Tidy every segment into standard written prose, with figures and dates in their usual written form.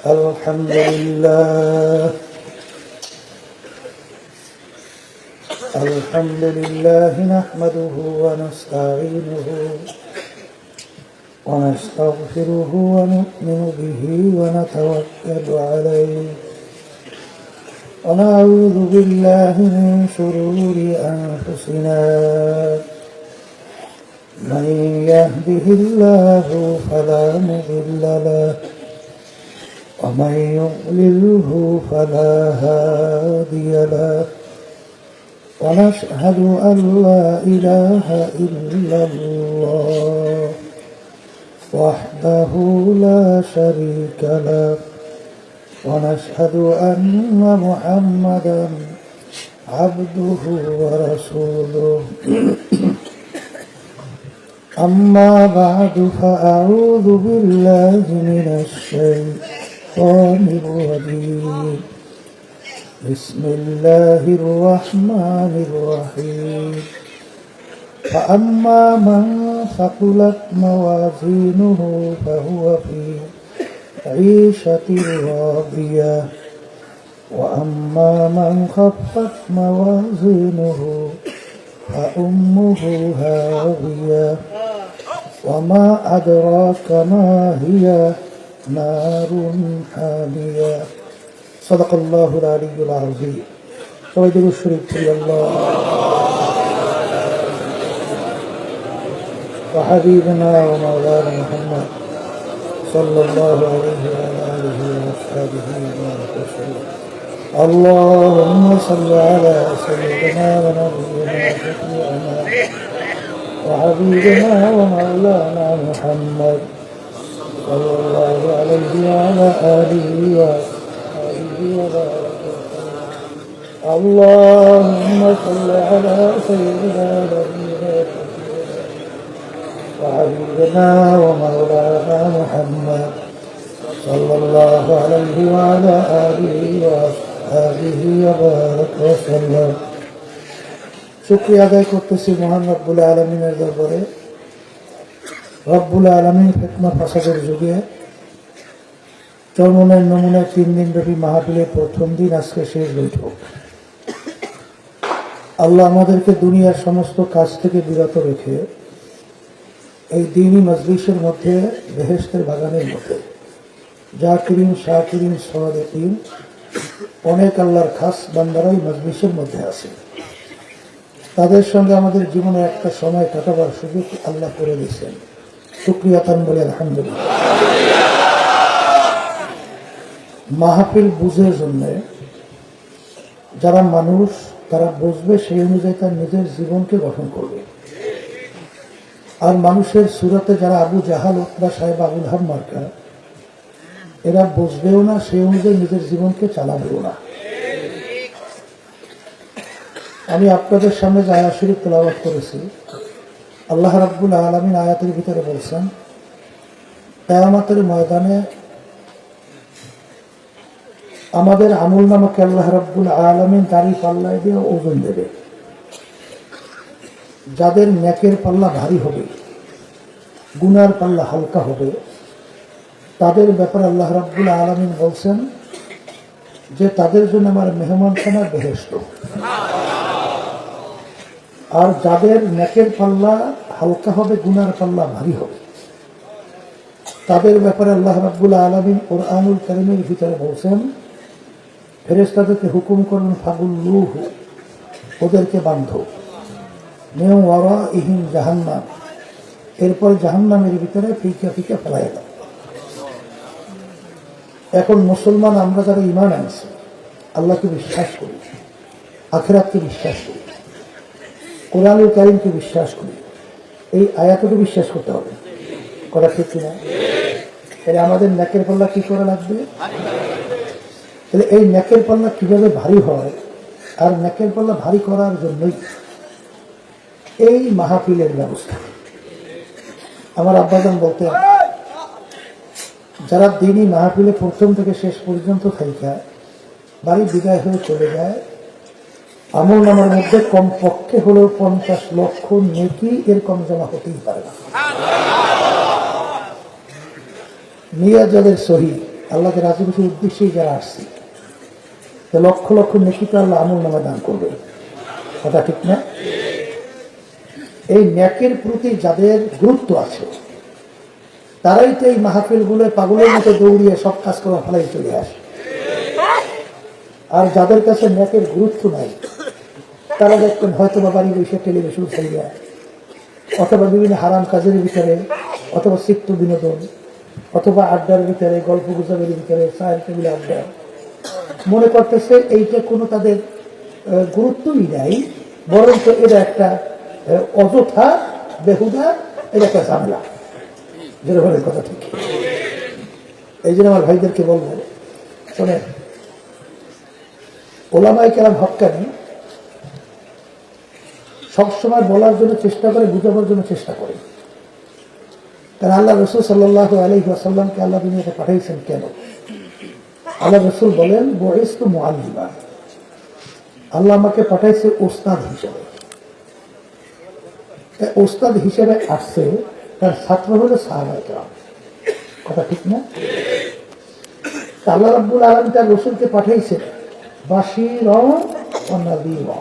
الحمد لله الحمد لله نحمده ونستعينه ونستغفره ونؤمن به ونتوكل عليه ونعوذ بالله من شرور أنفسنا من يهده الله فلا مضل له ومن يضلله فلا هادي له ونشهد أن لا إله إلا الله وحده لا شريك له ونشهد أن محمدا عبده ورسوله أما بعد فأعوذ بالله من الشيطان الرجيم بسم الله الرحمن الرحيم فأما من ثقلت موازينه فهو في عيشة راضية وأما من خفت موازينه فأمه هاوية وما أدراك ما هي نار حامية صدق الله العلي العظيم سيد الشريف الله وحبيبنا ومولانا محمد صلى الله عليه وعلى آله وصحبه وسلم اللهم صل على سيدنا ونبينا شفيعنا وحبيبنا ومولانا محمد صلى الله عليه وعلى آله وصحبه وسلم اللهم صل على سيدنا ونبينا وحبيبنا ومولانا محمد صلى الله عليه وعلى آله وصحبه وسلم শুকরিয়া আদায় করতেছি মহান রব্বুল আলামিনের দরবারে। রব্বুল আলামিন হিকমত ফাসাদের যুগে চরমনের নমুনায় 3 দিন ব্যাপী মাহফিলের প্রথম দিন, আজকে শেষ বৈঠক। আল্লাহ আমাদেরকে দুনিয়ার সমস্ত কাজ থেকে বিরত রেখে এই দিনই মজলিসের মধ্যে বেহেশতের বাগানের মধ্যে জাকিরিন শাকিরিন সাদিকিন অনেক আল্লাহর খাস বান্দারাই মজলিসের মধ্যে আছে। তাদের সঙ্গে আমাদের জীবনে একটা সময় কাটাবার সুযোগ আল্লাহ করে দিয়েছেন। শুকরিয়া তান বলে আলহামদুলিল্লাহ। মাহফিল বুঝের জন্য যারা মানুষ তারা বুঝবে, সেই অনুযায়ী তার নিজের জীবনকে গঠন করবে। আর মানুষের সুরাতে যারা আবু জাহাল উতবা সাহেব আবুল হাব মার্কা, এরা বুঝবেও না, সেই অনুযায়ী নিজের জীবনকে চালাবেও না। আমি আপনাদের সামনে যে আয়াত শরীফ তেলাওয়াত করেছি, আল্লাহ রাব্বুল আলামিন আয়াতের ভিতরে বলছেন কিয়ামতের ময়দানে আমাদের আমল নামাকে আল্লাহ রাব্বুল আলামিন দাড়ি পাল্লায় দিয়ে ওজন দেবে। যাদের নেকের পাল্লা ভারী হবে, গুনার পাল্লা হালকা হবে, তাদের ব্যাপারে আল্লাহ রাব্বুল আলামিন বলছেন যে তাদের জন্য আমার মেহমানখানা বেহেশত। আর যাদের নেকের পাল্লা হালকা হবে, গুনার পাল্লা ভারী হবে, তাদের ব্যাপারে আল্লাহ রাব্বুল আলামিন কুরআনুল কারীমের ভিতরে বলছেন ফেরেশতাদেরকে হুকুম করুন ফাগুল্লুহু, ওদেরকে বাঁধো, মিন ওয়ারাইহিম জাহান্নাম, এরপর জাহান্নামের ভিতরে ফিকা ফিকা ফেলাই দাও। এখন মুসলমান আমরা যারা ঈমান আনছি, আল্লাহকে বিশ্বাস করি, আখিরাতকে বিশ্বাস করি, কুরআনুল কারীমকে বিশ্বাস করি, এই আয়াতকে বিশ্বাস করতে হবে। করা ঠিক কিনা? তাহলে আমাদের নেকের পাল্লা কি করা লাগবে? তাহলে এই নেকের পাল্লা কিভাবে ভারী হয়, আর নেকের পাল্লা ভারী করার জন্যই এই মাহফিলের ব্যবস্থা। আমার আব্বাজান বলতেন, যারা দিনই মাহফিলে প্রথম থেকে শেষ পর্যন্ত থাইকা বাড়ি বিদায় হয়ে চলে যায়, আমল নামার মধ্যে কমপক্ষে হলেও 50 লক্ষ নেকি এর কম জমা হতেই পারে না। নিয়া যাদের সহি আল্লাহকে রাজি খুশির উদ্দেশ্যেই যারা আসছে, তো লক্ষ লক্ষ নেকি তো আল্লাহ আমল নামে দান করবে, কথা ঠিক না? এই ন্যাকের প্রতি যাদের গুরুত্ব আছে তারাই তো এই মাহফিলগুলো পাগলের মতো দৌড়িয়ে সব কাজ করা ফেলাই চলে আসে। আর যাদের কাছে ন্যাকের গুরুত্ব নাই তারা দেখবেন হয়তো বা বাড়ি বসে টেলিভিশন চালিয়ে, অথবা বিভিন্ন হারাম কাজের ভিতরে, অথবা চিত্ত বিনোদন, অথবা আড্ডার ভিতরে, গল্প গুজবের ভিতরে, চায়ের টেবিলে আড্ডা, মনে করতেছে এইটা কোনো তাদের গুরুত্বই নাই, বরঞ্চ এটা একটা অযথা বেহুদা, এটা একটা ঝামেলা। যেরকম কথা ঠিক। এই জন্য আমার ভাইদেরকে বলবো, শোনেন, ওলামায়ে কেরাম হক্কানি সবসময় বলার জন্য চেষ্টা করে, বুঝাবার জন্য চেষ্টা করে। কারণ আল্লাহ রসুল সাল্লাল্লাহু আলাইহি ওয়াসাল্লামকে আল্লাহ দুনিয়াতে পাঠাইছেন কেন? আল্লাহ রসুল বলেন, বুইস্তু মুআল্লিমা, আল্লাহ আমাকে পাঠাইছে ওস্তাদ হিসেবে। ওস্তাদ হিসেবে আসছে, তার ছাত্র হলো সাহাবায়ে কেরাম, কথা ঠিক না? আল্লাহ রাব্বুল আলামিন তার রসুলকে পাঠাইছে বাশীরান ওয়া নাযীরা,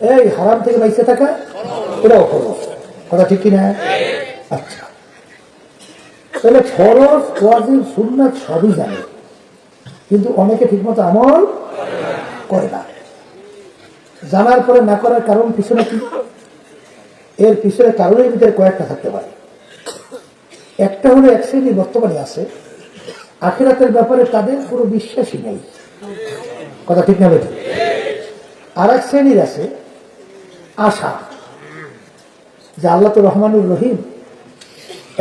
এই হারাম থেকে বাইসে থাকা এটাও খরচ, কথা ঠিক কিনা? আচ্ছা, তাহলে ফরজ ওয়াজিব সুন্নাত সবই জানে, কিন্তু অনেকে ঠিকমতো আমল করে না। জানার পরে না করার কারণ পিছনে কি? এর পিছনে কারণের ভিতরে কয়েকটা থাকতে পারে। একটা হলো এক শ্রেণী বর্তমানে আছে আখিরাতের ব্যাপারে তাদের পুরো বিশ্বাসই নেই, কথা ঠিক না বেঠিক? আর এক শ্রেণীর আছে আশা যে আল্লাহ তো রহমানুর রহিম,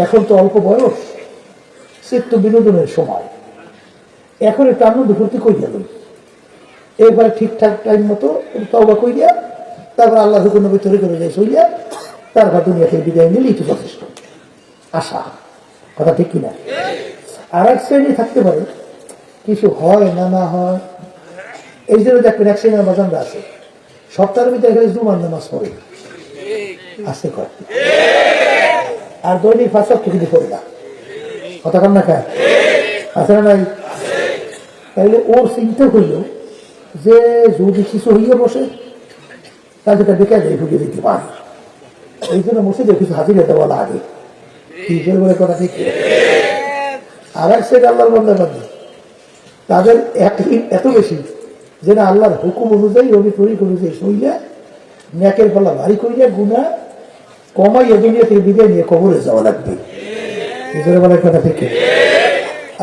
এখন তো অল্প বয়স, চিত্ত বিনোদনের সময়, এখন একটু আনন্দ ফুর্তি কই গেল, এরপরে ঠিকঠাক টাইম মতো তওবা কইয়া তারপর আল্লাহ হুকুম ভিতরে চলে যায় সইয়া, তারপর দুনিয়া থেকে বিদায় নিলেই তো যথেষ্ট। আশা, কথা ঠিক কিনা? আর এক শ্রেণী থাকতে পারে কিছু হয় না না হয়, এই জন্য দেখবেন এক শ্রেণীর বাজানরা আছে সপ্তাহের ভিতরে এখানে জুমার নামাজ পড়ে আসতে কয়, আর দৈনিক ফাঁসক কিন্তু পড়ে না, কথা কম না খায় আছে না নাই? তাইলে ওর চিন্তা করল যে যদি কিছু হইয়ে বসে তাহলে সেটা বেকার দেয় ঢুকে দিতে পারে, এই জন্য মসজিদে কিছু হাজিরা দেওয়া লাগে, কি বলে কথা ঠিক? আর এক সেটা আল্লাহর বান্দার মধ্যে তাদের এত বেশি যে না আল্লাহর হুকুম অনুযায়ী রবি তরিক অনুযায়ী সইলে ন্যাকের পাল্লা ভারী করিয়া গুণা কমাইয়া দুনিয়া থেকে বিদায় নিয়ে কবরে যাওয়া লাগবে, এই জন্য বলার কথা ঠিক।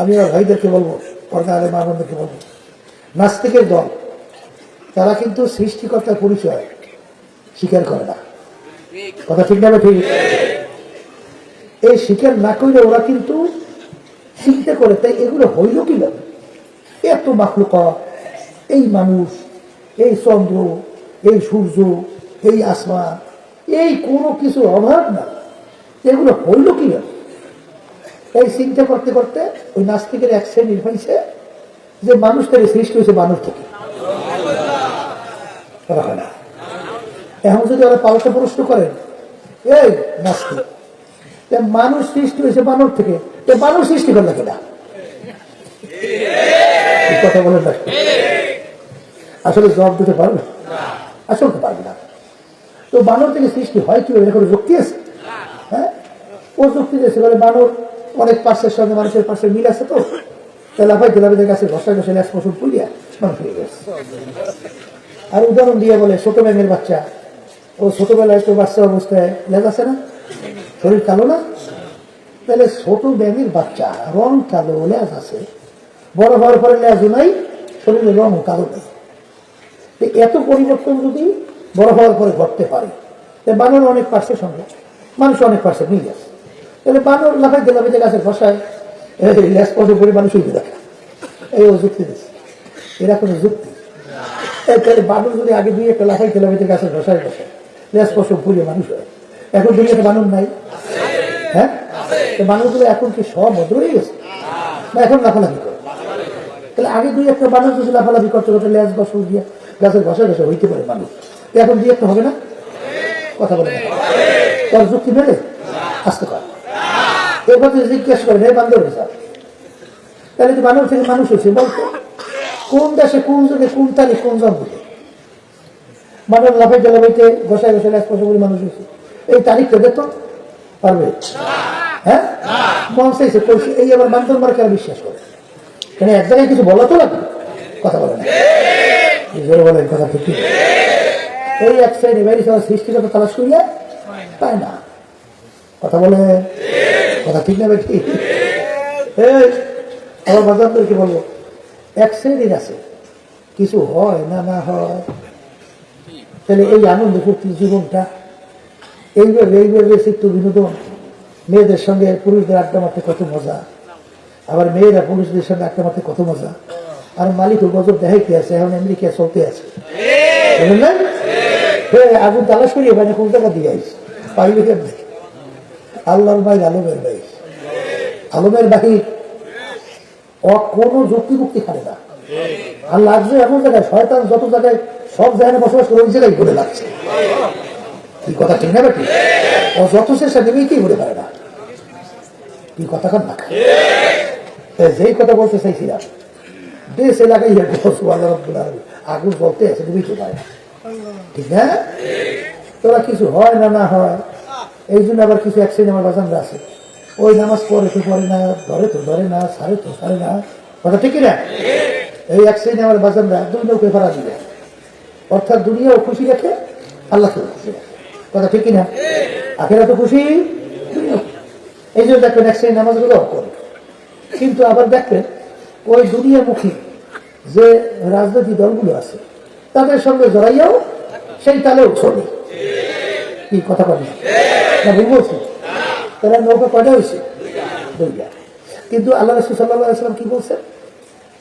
আমি আমার ভাইদেরকে বলবো, পর্দা আলে মা বোনদেরকে বলবো, নাস্তিকের দল তারা কিন্তু সৃষ্টিকর্তার পরিচয় স্বীকার করে না, কথা ঠিক না? ঠিক। এই স্বীকার না করলে ওরা কিন্তু চিন্তা করে তাই এগুলো হইল কিভাবে, এত মাখলুকা, এই মানুষ, এই চন্দ্র, এই সূর্য, এই আসমান, এই কোনো কিছু অভাব না, এগুলো হইল কিভাবে? এই চিন্তা করতে করতে ওই নাস্তিকের এক শ্রেণীর হয়েছে যে মানুষ থেকে সৃষ্টি হয়েছে মানুষ থেকে। এখন যদি ওরা পাল্টা প্রশ্ন করেন, এই নাস্তিক, মানুষ সৃষ্টি হয়েছে মানুষ থেকে, মানুষ সৃষ্টি করলে কিনা? কথা বলেন না, আসলে জবাব দিতে পারবে? আসলে তো পারবে না। তো বানর থেকে সৃষ্টি হয় কি এরকম যুক্তি আছে? হ্যাঁ, ও যুক্তি দিয়েছে বলে বানর অনেক পার্শ্বের সঙ্গে মানুষের পার্শ্বের মিল আছে, তো তেলাভাই তেলাভিদের কাছে ঘষায় ঘষে ল্যাস পশু পুড়িয়া মানুষ হয়ে গেছে। আর উদাহরণ দিয়ে বলে ছোট ব্যাঙের বাচ্চা, ও ছোটবেলায় তো বাচ্চা অবস্থায় লেজ আছে না, শরীর কালো না? তাহলে ছোট ব্যাঙের বাচ্চা রং কালো, লেজ আছে, বড় হওয়ার পরে লেজও নাই, শরীরের রঙও কালো নেই। এত পরিবর্তন যদি বড় হওয়ার পরে ঘটতে পারে, বানর অনেক পার্শ্বের সঙ্গে মানুষ অনেক পার্শ্বে মিল আছে, তাহলে বানর লাফাই তেলাপিতে গাছের ঘষায় লেজ পশু করে মানুষ উঠে দেখা, এই ও যুক্তি দিচ্ছে। এরা কোনো যুক্তি? তাহলে বানর যদি আগে দুই একটা লাফাই তেলাপিতে গাছের ঘষায় ঘষায় লেজ পশু পুড়িয়ে মানুষ হয়, এখন দুনিয়াতে বানর নাই? হ্যাঁ, মানুষগুলো এখন কি সব ভদ্র হয়ে গেছে না এখন লাফালাফি করে? তাহলে আগে দুই একটা বানর যদি লাফালাফি করতে করতে লেজ বসে দিয়ে গাছের ঘষা ঘষা হইতে পারে মানুষ, এখন দুই একটা হবে না? কথা বলে না, তার যুক্তি মেলে? আসতে পারে। এরপর যদি জিজ্ঞেস করেন হে বান্দর হিসাব, তাহলে কি বানর থেকে মানুষ হয়েছে বলতো? কোন দেশে, কোন যুগে, কোন তারিখ, কোন জন্মে বানর লাফাই জ্বালাবাইতে ঘষায় ঘষায় লেজ বসে করে মানুষ হয়েছে, এই তারিখটা দেখতো পারবে? হ্যাঁ, মন চাইছে কইছে, এই আবার বান্দর মারা কেন বিশ্বাস করে? কেন এক জায়গায় কিছু বলা তো লাগবে, কথা বলে না, বলেন কথা ঠিক। এই এক সাইডে বাইরে সবার সৃষ্টিগত তালাশ করিয়া তাই না, কথা বলে কথা ঠিক না ঠিক? আমার বাজারদেরকে বলবো, এক শ্রেণীর আছে কিছু হয় না না হয়, তাহলে এই আনন্দ ফুর্তি জীবনটা এইভাবে চিত্ত বিনোদন, মেয়েদের সঙ্গে পুরুষদের আড্ডা মারতে কত মজা, আবার মেয়েরা পুরুষদের সঙ্গে আড্ডা মারতে কত মজা, আর মালিকও গজব দেখাইতে আছে, এখন আমেরিকা চলতে আছে, বুঝলেন না? আগুন তালাশ করিয়ে বাইরে কোন টাকা দিয়ে আইস পাইবে কেমনি? আল্লাহর ভাই আলমের ভাই, আলমের বাহির কোনো যুক্তি মুক্তি খাবে না। আর লাগছে এমন জায়গায় শয়তান যত জায়গায় সব জায়গায় বসবাস করে ওই জায়গায় ঘুরে লাগছে, কি কথা ঠিক না বেটি? ও যত চেষ্টা নেবেই কি ঘুরে পারে না, কি কথা কান না? যেই কথা বলতে চাইছিলাম, দেশ এলাকায় আল্লাহ রাব্বুল আলামিন আগুন বলতে আছে তুমি তো পারে না, ঠিক না? তোরা কিছু হয় না না হয়, এই জন্য আবার কিছু এক শ্রেণী আমার বাজানরা আছে, ওই নামাজ পড়ে তো পড়ে না, ধরে তো ধরে না, সারে তো সারে না, কথা ঠিক না? এই এক শ্রেণী আমার বাজানরা দুই নৌকে ভাড়া দিবে, অর্থাৎ দুনিয়াও খুশি রাখে, আল্লাহকেও খুশি রাখে, কথা ঠিক না? আখেরা তো খুশি, এই জন্য দেখবেন এক শ্রেণী নামাজগুলো করে। কিন্তু আবার দেখবেন ওই দুনিয়ামুখী যে রাজনৈতিক দলগুলো আছে তাদের সঙ্গে জড়াইয়াও সেই তালেও চলে। কি কথা বলি না, ভুল বলছি? তারা নৌকা কয়টা হয়েছে? দুইটা। কিন্তু আল্লাহ রাসূল সাল্লাল্লাহু আলাইহি ওয়াসাল্লাম কি বলছেন?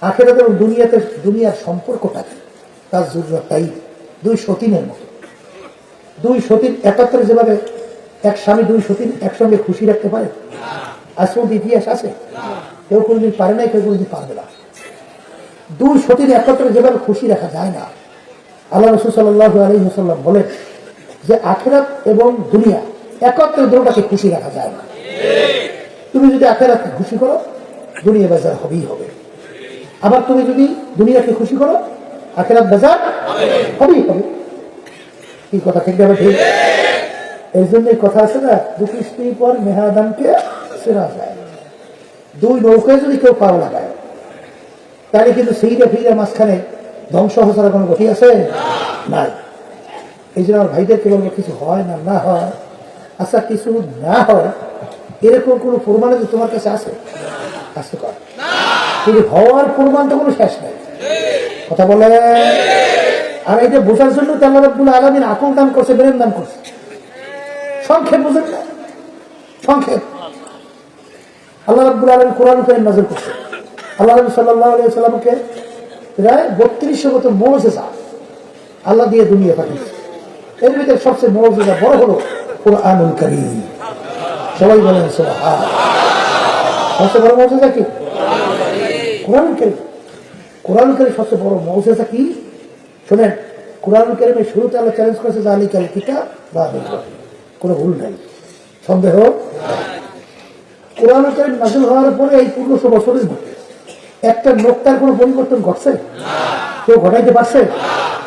আখিরাত এবং দুনিয়াতে দুনিয়ার সম্পর্কটা তার জরুরতাই দুই সতীনের মতো। দুই সতীন একাত্তরে যেভাবে এক স্বামী দুই সতীন একসঙ্গে খুশি রাখতে পারে, আসল ইতিহাস আছে, কেউ কোনোদিন পারে নাই, কেউ কোনোদিন পারবে না। দুই সতীন একত্রে যেভাবে খুশি রাখা যায় না, আল্লাহ রাসূল সাল্লাল্লাহু আলাইহি ওয়াসাল্লাম বলেন যে আখিরাত এবং দুনিয়া একত্রে দুটোটাকে খুশি রাখা যায় না। তুমি যদি আখিরাতকে খুশি করো, দুনিয়া বাজার হবেই হবে। আবার তুমি যদি দুনিয়াকে খুশি করো, আখিরাত বাজার হবেই হবে। এই কথা ঠিক যাবে? ঠিক। এই জন্যই কথা আছে না, দুটি স্ত্রী পর মেহাদানকে সেরা যায়। দুই নৌকায় যদি কেউ পাও লাগায় তাহলে কিন্তু সেইটা ফিরে মাঝখানে ধ্বংস হওয়ার কোনো গতি আছে নাই। এই জন্য আমার ভাইদেরকে বলবো, কিছু হয় না না হয়, আচ্ছা কিছু না হয় এরকম কোনো প্রমাণ যে তোমার কাছে আছে? আসতে কর, কিন্তু হওয়ার প্রমাণ তো কোনো শেষ নাই। কথা বলে। আর এই যে বোঝার জন্য তো আল্লাহ রাব্বুল আলামিন আকল দান করছে, ব্রেন দান করছে। সংক্ষেপ বুঝেন না, সংক্ষেপ। আল্লাহ রাব্বুল আলামিন কোরআন কারীম নাযিল করছে। আল্লাহ নবী সাল্লাল্লাহু আলাইহি ওয়াসাল্লামকে প্রায় ৩২০০ মতো মুজিজা আল্লাহ দিয়ে দুনিয়া পাঠিয়েছে। এর ভিতরে সবচেয়ে মুজিজা বড় হলো কোরআনুল কারীম। সবাই বলেন সুবহানাল্লাহ। সবচেয়ে বড় মুজিজা কি? কোরআনুল কারীম। কোরআনুল কারীম সবচেয়ে বড় মুজিজা কি? শুনেন, কোরআনুল কারীমের শুরুতে আল্লাহ চ্যালেঞ্জ করেছে যালিকাল কিতাব লা রাইবা ফীহি, কোনো ভুল নাই, সন্দেহ। কোরআনুল কারীম নাযিল হওয়ার পরে এই ১৫০০ বছরের মধ্যে একটা নোক্তার কোনো পরিবর্তন ঘটছে? কেউ ঘটাইতে পারছে?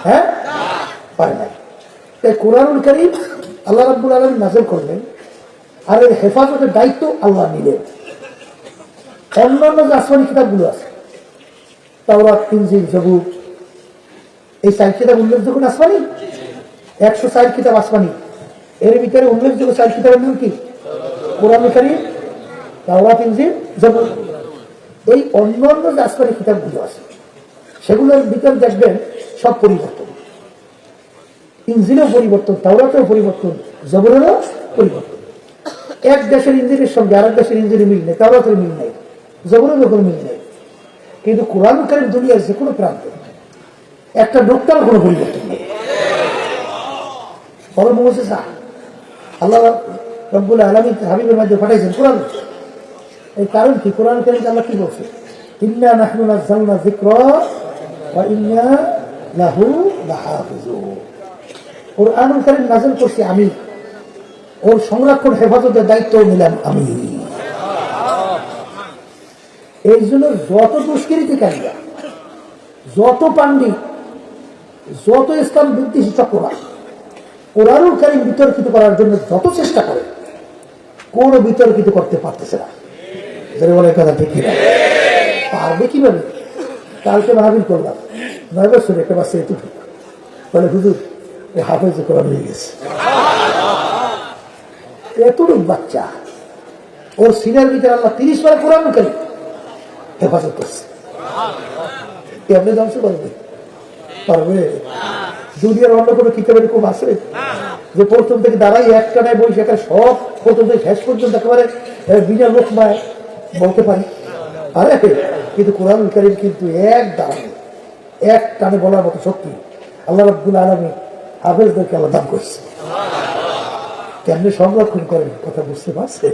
হ্যাঁ, পারে নাই। তাই কোরআনুল কারীম আল্লাহ রাব্বুল আলামিন নাযিল করলেন, আর এর হেফাজতের দায়িত্ব আল্লাহ নিলেন। অন্যান্য যে আসমানি কিতাবগুলো আছে, তাওরাত, ইনজিল, জবুর, এই ৪ কিতাব উল্লেখযোগ্য আসমানি, ১০৪ কিতাব আসমানি। এর ভিতরে উল্লেখযোগ্য ৪ কিতাবের নাম কি? কোরআনুল কারীম, তাওরাত, ইনজিল, জবুর। এই অন্যান্য যে আসমানি কিতাবগুলো আছে সেগুলোর ভিতরে দেখবেন সব পরিবর্তন। ইনজিলেও পরিবর্তন, তাওরাতেও পরিবর্তন, জবুরেরও পরিবর্তন। এক দেশের ইনজিলের সঙ্গে আরেক দেশের ইনজিলের মিল নেই, তাওরাতের মিল নেই, জবুরের কোনো মিল নেই। কিন্তু কোরআনুল কারীম দুনিয়ার যে কোনো প্রান্তে একটা নোক্তার কোনো পরিবর্তন নেই। বড় মুজিজা আল্লাহ রাব্বুল আলামিন হাবিবের মাধ্যমে পাঠাইছেন কোরআন। এই কারণ কি? কোরআন কারীম আল্লাহ কি বলছে? ইন্না নাহনু নাযালনা যিকরা ওয়া ইন্না লাহু লাহাফিজুন। কোরআনুল কারীম নাযিল করছি আমি, ওর সংরক্ষণ হেফাজতের দায়িত্ব নিলাম আমি। এই জন্য যত দুষ্কৃতিকারীরা, যত পান্ডিত, যত ইসলাম বিদ্বেষী চক্ররা কোরআনুল কারীম বিতর্কিত করার জন্য যত চেষ্টা করে, কোন বিতর্কিত করতে পারতেছে না। বলে কথা ঠিক কিনা? পারবে কিভাবে? কালকে মাহফিল করলাম, ৯ বছর একটা বাচ্চা এতটুকু বলে, হুজুর ও হাফেজে কোরআন হয়ে গেছে। এতটুকু বাচ্চা, ওর সিনার ভিতরে আল্লাহ ৩০ বার কোরআনুল কারীম হেফাজত করছে। কেমনে ধ্বংস করবে? পারবে? দুনিয়ার অন্য কোনো কিতাবের খুব আছে যে প্রথম থেকে দাঁড়াই একটানায় বই সেটা সব প্রথম থেকে শেষ পর্যন্ত একেবারে বিনা লোকমায় বলতে পারি? আরে কিন্তু কোরআনুল কারীম কিন্তু এক টানে বলার মতো শক্তি আল্লাহ রাব্বুল আলামিন হাফেজদেরকে আল্লাহ দান করছে। কেমনে সংরক্ষণ করেন কথা বুঝতে পারছে?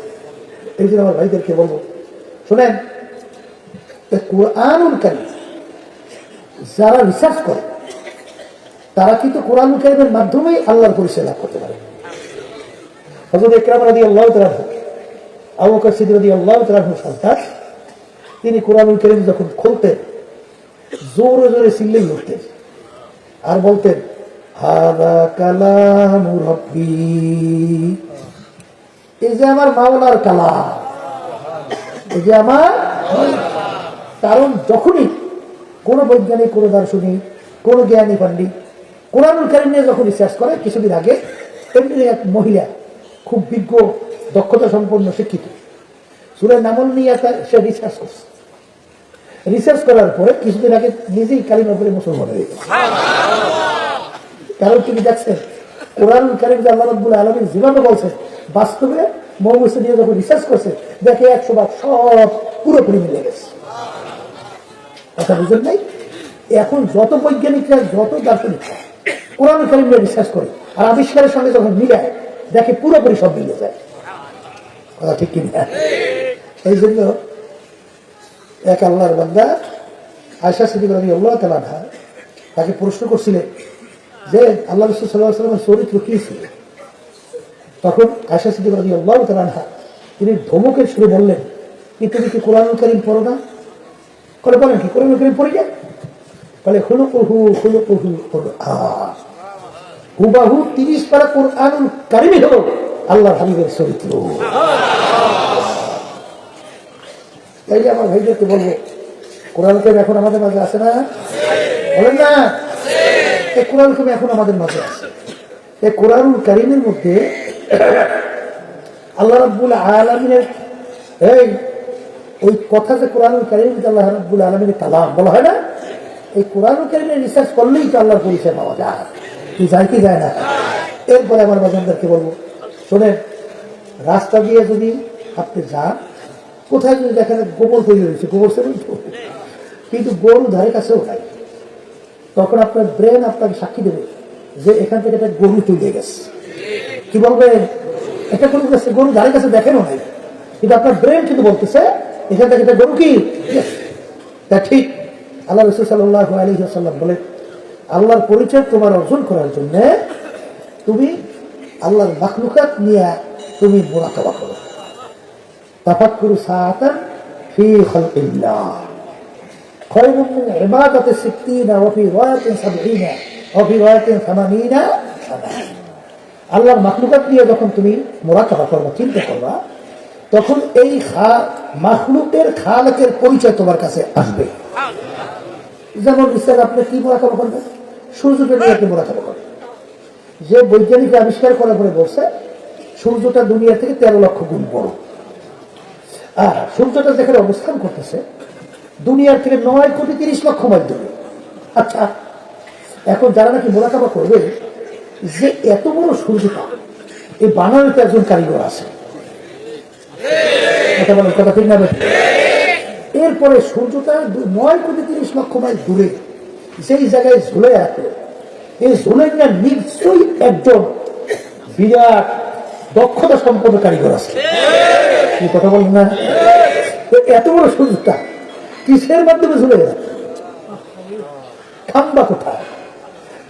এই জন্য আমার ভাইদেরকে বলবো, শোনেন, কোরআনুল কারীম যারা রিসার্চ করে তারা কিন্তু কোরআনুল কারীমের মাধ্যমেই আল্লাহর পরিচয় লাভ করতে পারে। হযরত ইকরাম রাদিয়াল্লাহু তাআলা, আবু বকর সিদ্দিক রাদিয়াল্লাহু তাআলা সন্তান, তিনি কোরআনুল কারীম যখন খুলতেন জোরে জোরে চিল্লেই উঠতেন আর বলতেন, হাযা কালামু রাব্বি, এই যে আমার মাওলার কালাম, এই যে আমার। কারণ যখনই কোন বৈজ্ঞানিক, কোন দার্শনিক, কোন জ্ঞানী পণ্ডিত কোরআনুল কারীম নিয়ে যখন রিসার্চ করে, কিছুদিন আগে এমনি এক মহিলা খুব বিজ্ঞ, দক্ষতা সম্পন্ন, শিক্ষিত, সূরা নামল নিয়ে সে রিসার্চ করছে। রিসার্চ করার পরে কিছুদিন আগে নিজেই কালিমা পড়ে মুসলমান হয়ে গেছে। কারণ তুমি দেখছেন কোরআনুল কারীম যে আল্লাহ রাব্বুল আলামিন যেভাবে বলছেন, বাস্তবে মৌমুসে দিয়ে যখন রিসার্চ করছে, দেখে 100 ভাগ সব পুরোপুরি মিলে গেছে। কথা বুঝেন নাই? এখন যত বৈজ্ঞানিকরা, যত দার্শনিকরা কোরআনুল কারীম নিয়ে রিসার্চ করে আর আবিষ্কারের সঙ্গে যখন মিলায়, দেখে পুরোপুরি সব মিলে যায়। কথা ঠিক কিনা? এই জন্য এক আল্লাহর বান্দা আয়েশা সিদ্দিকা রাদিয়াল্লাহু তাআলা আনহা তাকে প্রশ্ন করছিলেন যে আল্লাহ রাসূল সাল্লাল্লাহু আলাইহি ওয়াসাল্লামের চরিত্র কি ছিল। তখন আয়েশা সিদ্দিকা রাদিয়াল্লাহু তাআলা আনহা তিনি ধমকের সুরে বললেন, কি তুমি কি কোরআনুল কারীম পড়ো না? বলেন কি কোরআনুল কারীম পড়ি না? বলে খুলুকুহু খুলুকুহুল কুরআন, হুবাহু 30 পারা কোরআনুল কারীমই হলো আল্লাহর হাবিবের চরিত্র। তাই আমার ভাইদেরকে বলবো, কোরআন কারীম এখন আমাদের মাঝে আছে না? বলেন না? এই কোরআন কারীম এখন আমাদের মাঝে আছে। এই কোরআনুল কারীমের মধ্যে আল্লাহ রাব্বুল আলামিনের এই ওই কথা যে কোরআনুল কারীম আল্লাহ রাব্বুল আলামিনের কালাম বলা হয় না, এই কোরআনুল কারীমের রিসার্চ করলেই তো আল্লাহর পরিচয় পাওয়া যায়। কি যায় কি যায় না? এরপরে আমার বাজানদেরকে বলবো, শোনেন, রাস্তা দিয়ে যদি আপনি যান, কোথায় যদি দেখেন গোবর তৈরি হয়েছে, গোবর সেবন কিন্তু গরু ধারে কাছেও নাই, তখন আপনার ব্রেন আপনাকে সাক্ষী দেবে যে এখান থেকে একটা গরু তৈরি গেছে। কি বলবেন? একটা গরু গেছে, গরু ধারে কাছে দেখেনও নাই, কিন্তু আপনার ব্রেন কিন্তু বলতেছে এখান থেকে একটা গরু কি। তা ঠিক আল্লাহ রাসূল সাল্লাল্লাহু আলাইহি ওয়াসাল্লাম বলে, আল্লাহর পরিচয় তোমার অর্জন করার জন্য তুমি আল্লাহর মাখলুকাত নিয়ে তুমি মুরাকাবা করো। তাফাক্কুরু সাআতান ফি খালকিল্লাহ খায়রুম মিন ইবাদাতি 60 ওয়া ফি রিওয়ায়াতিন 70 ওয়া ফি রিওয়ায়াতিন 80 সানা। আল্লাহর মাখলুকাত নিয়ে যখন তুমি মুরাকাবা করবা, চিন্তা করবা, তখন এই মাখলুকের খালেকের পরিচয় তোমার কাছে আসবে। যেমন ইসলাম আপনি কি মুরাকাবা করবেন? সূর্যকে নিয়ে আপনি মুরাকাবা করবেন। যে বৈজ্ঞানিক আবিষ্কার করার পরে বলছে সূর্যটা দুনিয়া থেকে 13 লক্ষ গুণ বড়, আর সূর্যটা যেখানে অবস্থান করতেছে দুনিয়ার থেকে 9,30,00,000 মাইল দূরে। আচ্ছা, এখন যারা নাকি মুরাকাবা করবে যে এত বড় সূর্যটা, এই বানানোতে একজন কারিগর আছে। কথা বলেন, কথা ঠিক না? এরপরে সূর্যটা 9,30,00,000 মাইল দূরে সেই জায়গায় ঝুলে আছে, এই ঝুলেটা নিশ্চয়ই একজন বিরাট দক্ষতা সম্পন্ন কারিগর আছে। কি কথা বলেন না? এত বড় সূর্যটা কিসের মাধ্যমে ঝুলে যাচ্ছে? খাম্বা কোথায়,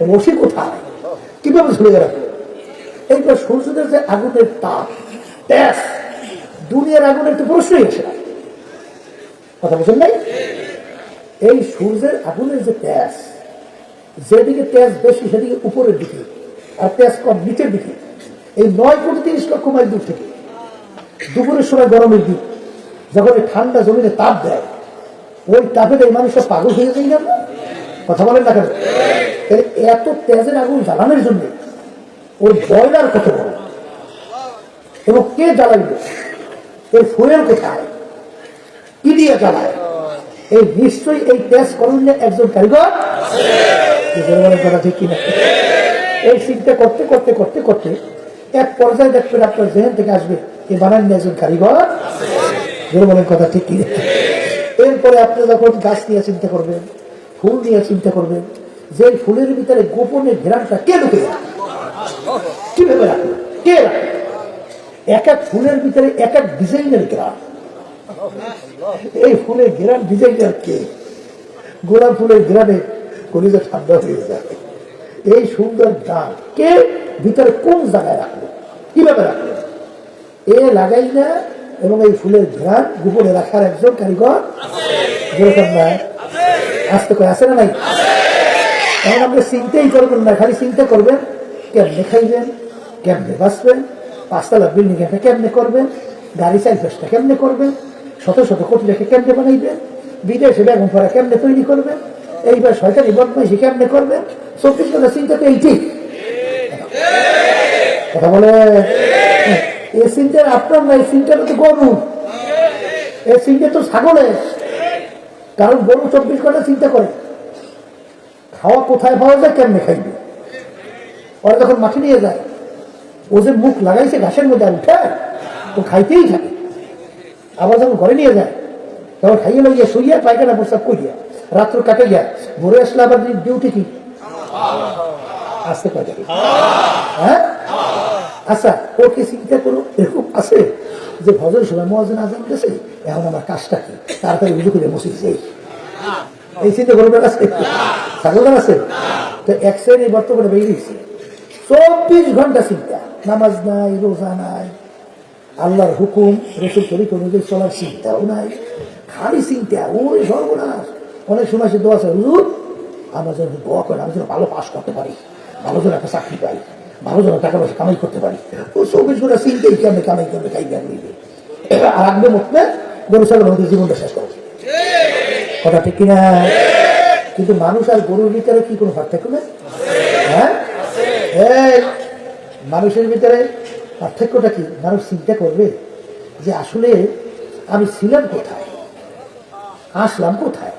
রশি কোথায়, কিভাবে ঝুলে রাখবে? এইবার সূর্যদের যে আগুনের তাপ, তেজ, দুনিয়ার আগুনের তো প্রশ্নই আসে না। কথা বুঝেন নাই? এই সূর্যের আগুনের যে তেজ, যেদিকে তেজ বেশি সেদিকে উপরের দিকে, আর তেজ কম নিচের দিকে। এই 9,30,00,000 মাইল দূর থেকে দুপুরের সময় গরমের দিক যখন এই ঠান্ডা জমিনে তাপ দেয়, ওই তাপে এই মানুষ সব পাগল হয়ে যায় না? কথা বলেন না কেন? এত তেজের আগুন জ্বালানোর জন্য ওর বয়লার কত বড়, এবং কে জ্বালাইবে? এর ফুয়েল কোথায়, কি দিয়ে জ্বালায়? এই নিশ্চয়ই এই তেজ করলে একজন কারিগর। কথা ঠিক কিনা? এই চিন্তা করতে করতে করতে করতে এক পর্যায়ে দেখবেন আপনার জেহেন থেকে আসবে এই বানান একজন কারিগর। বলেন, কথা ঠিক কিনা? এরপরে আপনি যখন গাছ নিয়ে চিন্তা করবেন, ফুল নিয়ে চিন্তা করবেন, যে ফুলের ভিতরে গোপনে ঘেরানটা কে ঢুকে রাখবে, কিভাবে রাখবে, কে রাখবে? এক এক ফুলের ভিতরে এক এক ডিজাইনের ঘেরান। এই ফুলের ঘেরান ডিজাইনার কে? গোলাপ ফুলের ঘেরানে কলিজা ঠান্ডা হয়ে যায়। এই সুন্দর ডাল কে ভিতরে কোন জায়গায় রাখবে, কিভাবে রাখবে? এ লাগাই না, এবং এই ফুলের ঘেরান গোপনে রাখার একজন কারিগর যেরকম নাই আসতে করে, আসে না নাই? এখন আপনি চিন্তাই করবেন না, খালি চিন্তা করবেন কেমনে খাইবেন, কেমনে বাঁচবেন, 5 তলা বিল্ডিং একটা কেমনে করবেন, গাড়ি 4-5টা কেমনে করবেন, শত শত কোটি টাকা কেমনে বানাইবেন, বিদেশে বেগম পড়া কেমনে তৈরি করবেন, এইবার শয়তানি বদমাইশি কেমনে করবেন, 24 ঘন্টা চিন্তা তো এইটি কথা বলে। এই চিন্তা আপনার না, এই চিন্তাটা তো গরু, এই চিন্তা তো ছাগলের। কারণ গরু 24 ঘন্টা চিন্তা করে খাওয়া কোথায় পাওয়া যায়, কেমনে খাইবে। ওরা যখন মাঠে নিয়ে যায়, ও যে মুখ লাগাইছে ঘাসের মধ্যে আর উঠে ও খাইতেই থাকে। আবার যখন ঘরে নিয়ে যায় তখন খাইয়ে লাগিয়ে শুইয়া পায়খানা প্রস্তাব করিয়া রাত্র কাটে গিয়া ভোরে আসলে আবার ডিউটি কি আসতে পারে। হ্যাঁ আচ্ছা, ওকে চিন্তা করো এরকম আছে যে ভজের সময় মুয়াজ্জিন আযান দিয়েছে, এখন আমার কাজটা কি, তাড়াতাড়ি উজু করে মসজিদে এই চিন্তা করবে আছে, ছাগলদার আছে। তো এক শ্রেণী বর্তমানে বেরিয়েছে 24 ঘন্টা চিন্তা, নামাজ নাই, রোজা নাই, আল্লাহর হুকুম রসুল তরিক অনুযায়ী চলার চিন্তাও নাই, খালি চিন্তা। ওই সর্বনাশ। অনেক সময় সে দোয়া আছে, হুজুর আমরা যেন দোয়া করেন, আমি যেন ভালো পাস করতে পারি, ভালো যেন একটা চাকরি পাই, ভালো যেন টাকা পয়সা কামাই করতে পারি। ও 24 ঘন্টা চিন্তাই কেমনে কামাই করবে, খাই জ্ঞান নিবে। আর আগবে মতলে গরু ছাগল আমাদের জীবনটা শেষ করবে, কথা ঠিক কিনা? কিন্তু মানুষ আর গরুর ভিতরে কি কোনো পার্থক্য নেই? হ্যাঁ, এই মানুষের ভিতরে পার্থক্যটা কি? মানুষ চিন্তা করবে যে আসলে আমি ছিলাম কোথায়, আসলাম কোথায়,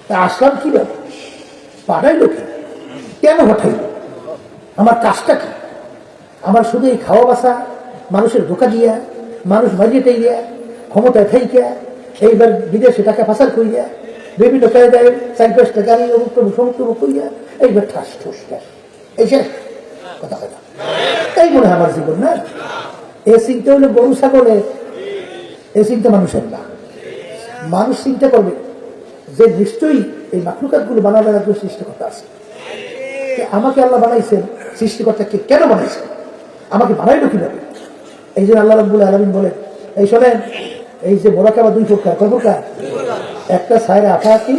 তা আসলাম কিভাবে, পাঠাইলো কি, কেন পাঠাইলো, আমার কাজটা কি, আমার শুধু এই খাওয়া বাসা, মানুষের ধোকা দিয়া, মানুষ বাজিয়ে দিয়া, ক্ষমতায় থাইকা এইবার বিদেশে টাকা পাচার করিয়া বিভিন্ন কায়দায় 4-5টা গাড়ি অমুক সমুক্ত করিয়া এইবার ঠাস ঠুস ঠাস এই শেষ কথা কথা। তাই মনে হয় আমার জীবন না। এ চিন্তা হলো গরু ছাগলের, এ চিন্তা মানুষের না। মানুষ চিন্তা করবে যে নিশ্চয়ই এই মাখলুকাত গুলো বানাবার একজন সৃষ্টিকর্তা আছে, আমাকে আল্লাহ বানাইছেন, সৃষ্টিকর্তাকে কেন বানাইছেন, আমাকে বানাইলো কিভাবে। এই জন্য আল্লাহ রাব্বুল আলামিন বলেন, এই শোনেন, এই যে মুরাকাবা 2 প্রকার, কয় প্রকার? একটা সায়রে আফাকি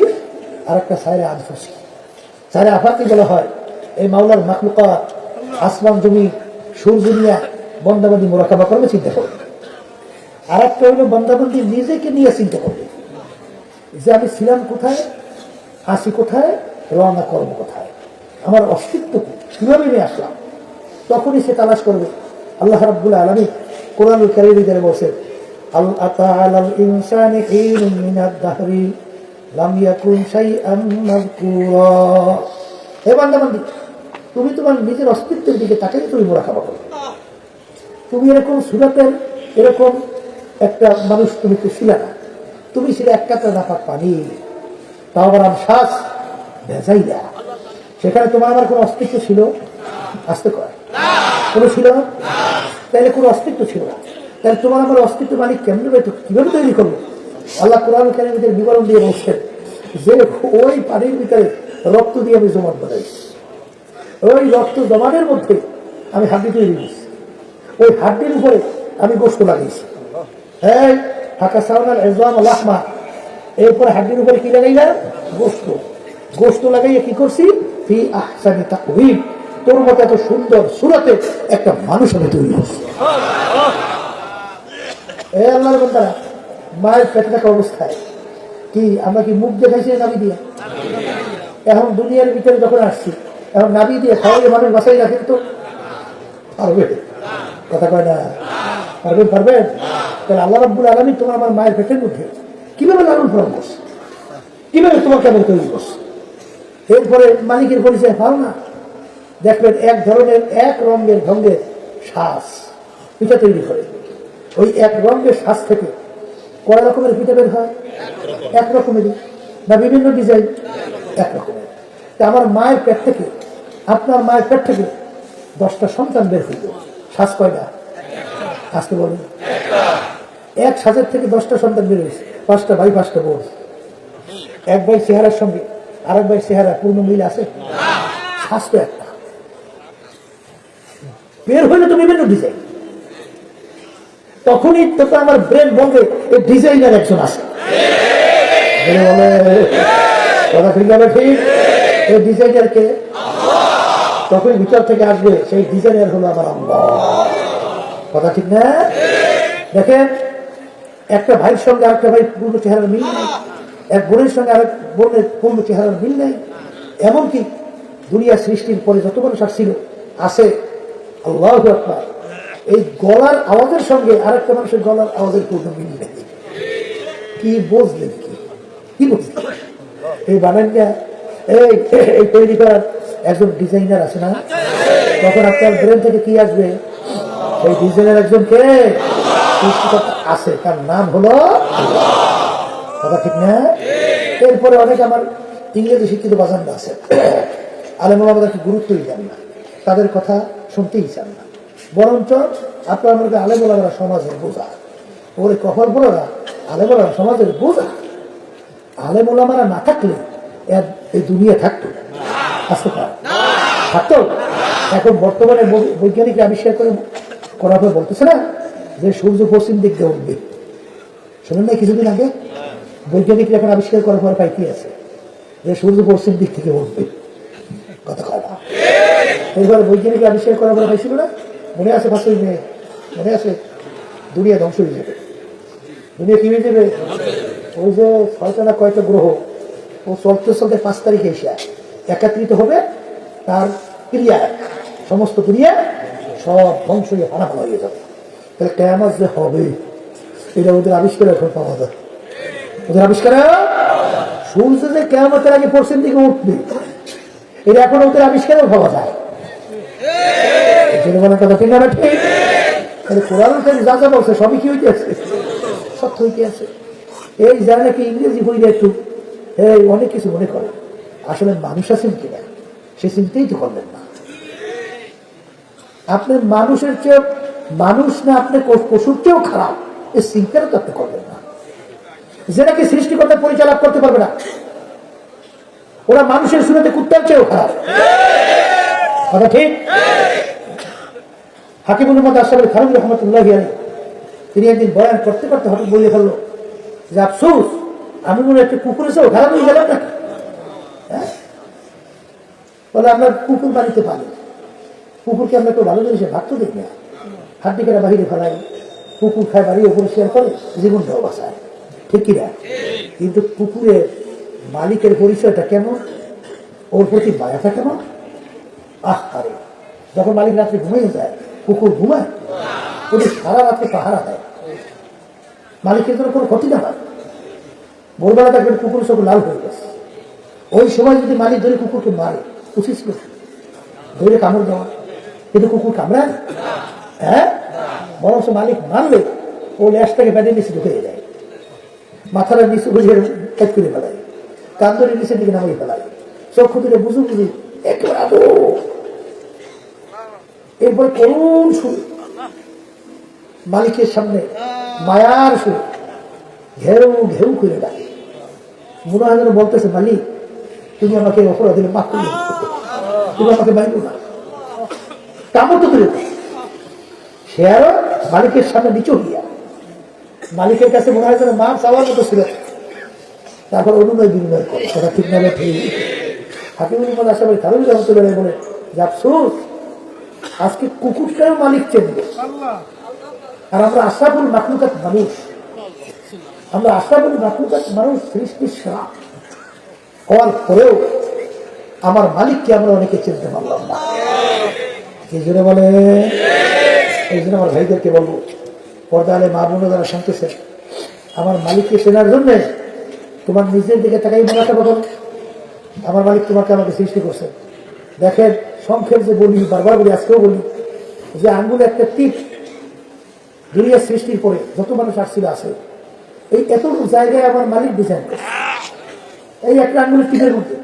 আর একটা সায়রে আনফুসি। সায়রে আফাকি বলা হয় এই মাওলার মাখলুকাত, আসমান জমি সূর্য দুনিয়া বন্দাবান্দি মুরাকাবা করবে, চিন্তা করবে। আর একটা হইল বন্দাবান্দি নিজেকে নিয়ে চিন্তা করবে যে আমি ছিলাম কোথায়, আসি কোথায়, রওনা করব কোথায়, আমার অস্তিত্ব কিভাবে নিয়ে আসলাম। তখনই সে তালাশ করবে। আল্লাহ রাব্বুল আলামিন কোরআনুল কারীমের ভিতরে বলেছেন, আল আতা আলাল ইনসানি হিনুম মিনাদ দাহরি লাম ইয়াকুন শাইআন মাযকুরা। হে বান্দাবান্দি, তুমি তোমার নিজের অস্তিত্বের দিকে তাকাই তুমি মুরাকাবা করো। তুমি এরকম সুরাতের এরকম একটা মানুষ তুমি তো ছিল না, তুমি ছিল এক কাতরা নাপাক পানি, তাও আবার শ্বাস ভেজাইলা। সেখানে তোমার আমার কোনো অস্তিত্ব ছিল? আসতে কয় কোনো ছিল না, তাইলে কোনো অস্তিত্ব ছিল না। তাহলে তোমার আমার অস্তিত্ব মালিক কেমন কিভাবে তৈরি করবো? আল্লাহ কোরআন কারীমের বিবরণ দিয়ে বলছেন যে ওই পানির ভিতরে রক্ত দিয়ে আমি জমাট বানাইছি, ওই রক্ত জমাটের মধ্যে আমি হাড্ডি তৈরি করছি, ওই হাড্ডির উপরে আমি গোশত লাগাইছি। হ্যাঁ, ফাঁকা সাউনাল এজওয়াম লাহমা, এরপরে হাড্ডির উপরে কি লাগাইলাম? গোশত। গোশত লাগাইয়া কি করছি? ফি আহসানি তাকওয়িম, তোর মতো এত সুন্দর সুরাতে একটা মানুষ আমি তৈরি করছি। এই আল্লাহর বান্দারা, মায়ের পেটে থাকা অবস্থায় কি আমরা কি মুখ দেখাইছি নাবি দিয়ে? এখন দুনিয়ার ভিতরে যখন আসছি, এখন নাবি দিয়ে খাওয়াইলে মানুষ বাসাই রাখেন তো পারবে? কথা কয় না, পারবেন? পারবেন? তাহলে আল্লাহ রাব্বুল আলামিন তোমার আমার মায়ের পেটের মধ্যে কিভাবে লালন পালন করছে, কিভাবে তোমাকে আমি তৈরি করছে। এরপরে মালিকের পরিচয় পাও না, দেখবেন এক ধরনের এক রঙের ঢঙ্গের শ্বাস পিঠা তৈরি করে। ওই এক রঙের শ্বাস থেকে কয় রকমের পিঠা বের হয়? এক রকমেরই না বিভিন্ন ডিজাইন? এক রকমের। তা আমার মায়ের পেট থেকে, আপনার মায়ের পেট থেকে 10টা সন্তান বের হইল, শ্বাস কয়টা? আসতে বলেন। এক শ্বাসের থেকে 10টা সন্তান বের হয়েছে, 5টা ভাই 5টা বোন। এক ভাই চেহারার সঙ্গে আরেক ভাই চেহারা পূর্ণ মিল আছে? শ্বাস তো একটা, বের হইলে তো বিভিন্ন ডিজাইন। তখনই তো আমার ব্রেন বলবে এই ডিজাইনার একজন আছে, বলে কথা ঠিক আছে, ঠিক এই ডিজাইনার কে? তখন ভিতর থেকে আসবে সেই ডিজাইনার হলো আমার আল্লাহ। কথা ঠিক না? দেখেন, একটা ভাইয়ের সঙ্গে আরেকটা ভাই পূর্ণ চেহারার মিল নেই, এক বোনের সঙ্গে আরেক বোনের পূর্ণ চেহারার মিল নেই। এমনকি দুনিয়া সৃষ্টির পরে যত মানুষ আসছিল আছে, আল্লাহু আকবার, এই গলার আওয়াজের সঙ্গে আরেকটা মানুষের গলার আওয়াজের পূর্ণ মিল নেই। কি বুঝলেন? কি বুঝলেন? এই বানানটা এই তৈরি করার একজন ডিজাইনার আছে না? তখন আপনার ব্রেন থেকে কি আসবে? সেই ডিজাইনার একজন কে আছে, তার নাম হলো কথা ঠিক না? এরপরে অনেক আমার ইংরেজি শিক্ষিত বাজানরা আছে, আলেমরা আমাদেরকে গুরুত্বই দেন না, তাদের কথা শুনতেই চান না, বরঞ্চ আপনার আমাদের আলেমরা সমাজের বোঝা, ওরে কখন বলো না আলেমরা সমাজের বোঝা। আলেমরা না থাকলে এই দুনিয়া থাকতো আসতে পারে থাকতো। এখন বর্তমানে বৈজ্ঞানিক আবিষ্কার করার পর বলতেছে না যে সূর্য পশ্চিম দিক দিয়ে উঠবে। শোনেন না কিছুদিন আগে বৈজ্ঞানিকরা এখন আবিষ্কার করার পর পাইতে আছে যে সূর্য পশ্চিম দিক থেকে উঠবে। কথা কথা এইবার বৈজ্ঞানিক আবিষ্কার করার পর পাইছিল না? মনে আছে? পাঁচই মে মনে আছে? দুনিয়া ধ্বংস হয়ে যাবে। দুনিয়া কি হয়ে যাবে? ওই যে ছয়টা না কয়টা গ্রহ ও চলতে চলতে 5 তারিখে এসে একত্রিত হবে, তার ক্রিয়ায় সমস্ত দুনিয়া সব ধ্বংস হয়ে হানাফানা হয়ে যাবে। তাহলে কিয়ামত যে হবে এটা ওদের আবিষ্কার এখন পাওয়া যায়। ওদের আবিষ্কারে সূর্য যে কিয়ামতের আগে পশ্চিম দিকে উঠবে এটা এখন ওদের আবিষ্কারেও পাওয়া যায়। কথা ঠিক না? ঠিক। তাহলে কোরআন যা যা বলছে সবই কি হইতে আছে? সত্য হইতে আছে। এই যারা নাকি ইংরেজি হইলে একটু অনেক কিছু মনে করে, আসলে মানুষ আছেন কিনা সে চিন্তাই তো করলেন না। আপনার মানুষের চেয়ে মানুষ না, আপনি পশুর চেয়েও খারাপ এই চিন্তাটা তো আপনি করবেন না। যে নাকি সৃষ্টিকর্তা পরিচালনা করতে পারবে না, ওরা মানুষের শুরুতে কুত্তার চেয়েও খারাপ। কথা ঠিক? হাকিমুল উম্মাত আশরাফুল খানম রাহমাতুল্লাহি আলাইহি তিনি একদিন বয়ান করতে করতে হঠাৎ বলে ফেলল যে আফসোস, আমি মনে একটা কুকুর এসেও খারাপ হয়ে গেলাম না। বলে আমরা কুকুর বাড়িতে পালি, কুকুরকে আমরা একটু ভালো জিনিসে ভাগ তো দেখি না, হাড্ডি কেটে বাহিরে ফেলাই, কুকুর খায় বাড়ি ওপরে শেয়ার করে জীবনটাও বাঁচায়, ঠিক কিনা? কিন্তু কুকুরের মালিকের পরিচয়টা কেমন, ওর প্রতি মায়াটা কেমন? আরে যখন মালিক রাত্রে ঘুমিয়ে যায় কুকুর ঘুমায়, ওদের সারা রাত্রে পাহারা দেয়, মালিকের জন্য কোনো ক্ষতি না হয়। ভোরবেলা দেখবেন কুকুর সব লাল হয়ে গেছে, ওই সময় যদি মালিক ধরে কুকুরকে মারে উচিত ছিল ধরে কামড় দেওয়া, কিন্তু কুকুর কামড়ায় বরং মালিক মারলে ও ল্যাস থেকে ব্যাটের নিচে ঢুকে যায়, মাথার নিচে বুঝে এক করে ফেলায়, কান্দরের নিচের দিকে নামিয়ে ফেলায়, চক্ষু থেকে বুঝু বুঝি একেবারে আদো। এরপরে করুণ সুর মালিকের সামনে মায়ার সুর ঘেউ ঘেউ করে ডাকে, মনে হয় যেন বলতেছে মালিক তুমি আমাকে অপরাধ দিলে মাফ করে, তুমি আমাকে মাইল না, কামড় তো করে। সে আরো মালিকের সামনে নিচু হইয়া মালিকের কাছে মনে হয় যেন মাছ চাওয়ার মতো ছিল, তারপর অনুনয় বিনিময় করে। সেটা ঠিক না? ঠিক। হাকিমুল উম্মাত আশরাফুল খানম রাহমাতুল্লাহি আলাইহি বলে যে আফসোস, আজকে কুকুরটাও মালিক চেনবে, আর আমরা আশরাফুল মাখলুকাত মানুষ, আমরা আশরাফুল মাখলুকাত মানুষ সৃষ্টির সেরা হওয়ার পরেও আমার মালিককে আমরা অনেকে চিনতে পারলাম না। এই জন্য বলে, এই জন্য আমার ভাইদেরকে বলবো, পর্দা আলে মা বোন যারা শুনতেছে, আমার মালিককে চেনার জন্য তোমার নিজের দিকে তাকাই মনে বলো, আমার মালিক তোমাকে আমাকে সৃষ্টি করছে। দেখেন সংক্ষেপ যে বলি, বারবার বলি, আজকেও বলি, যে আঙ্গুলে একটা টিপ দুনিয়া সৃষ্টির পরে যত মানুষ আসছিল আছে, এই এতটুকু জায়গায় আমার মালিক ডিজাইন করে, এই একটা আঙ্গুলের টিপের মধ্যে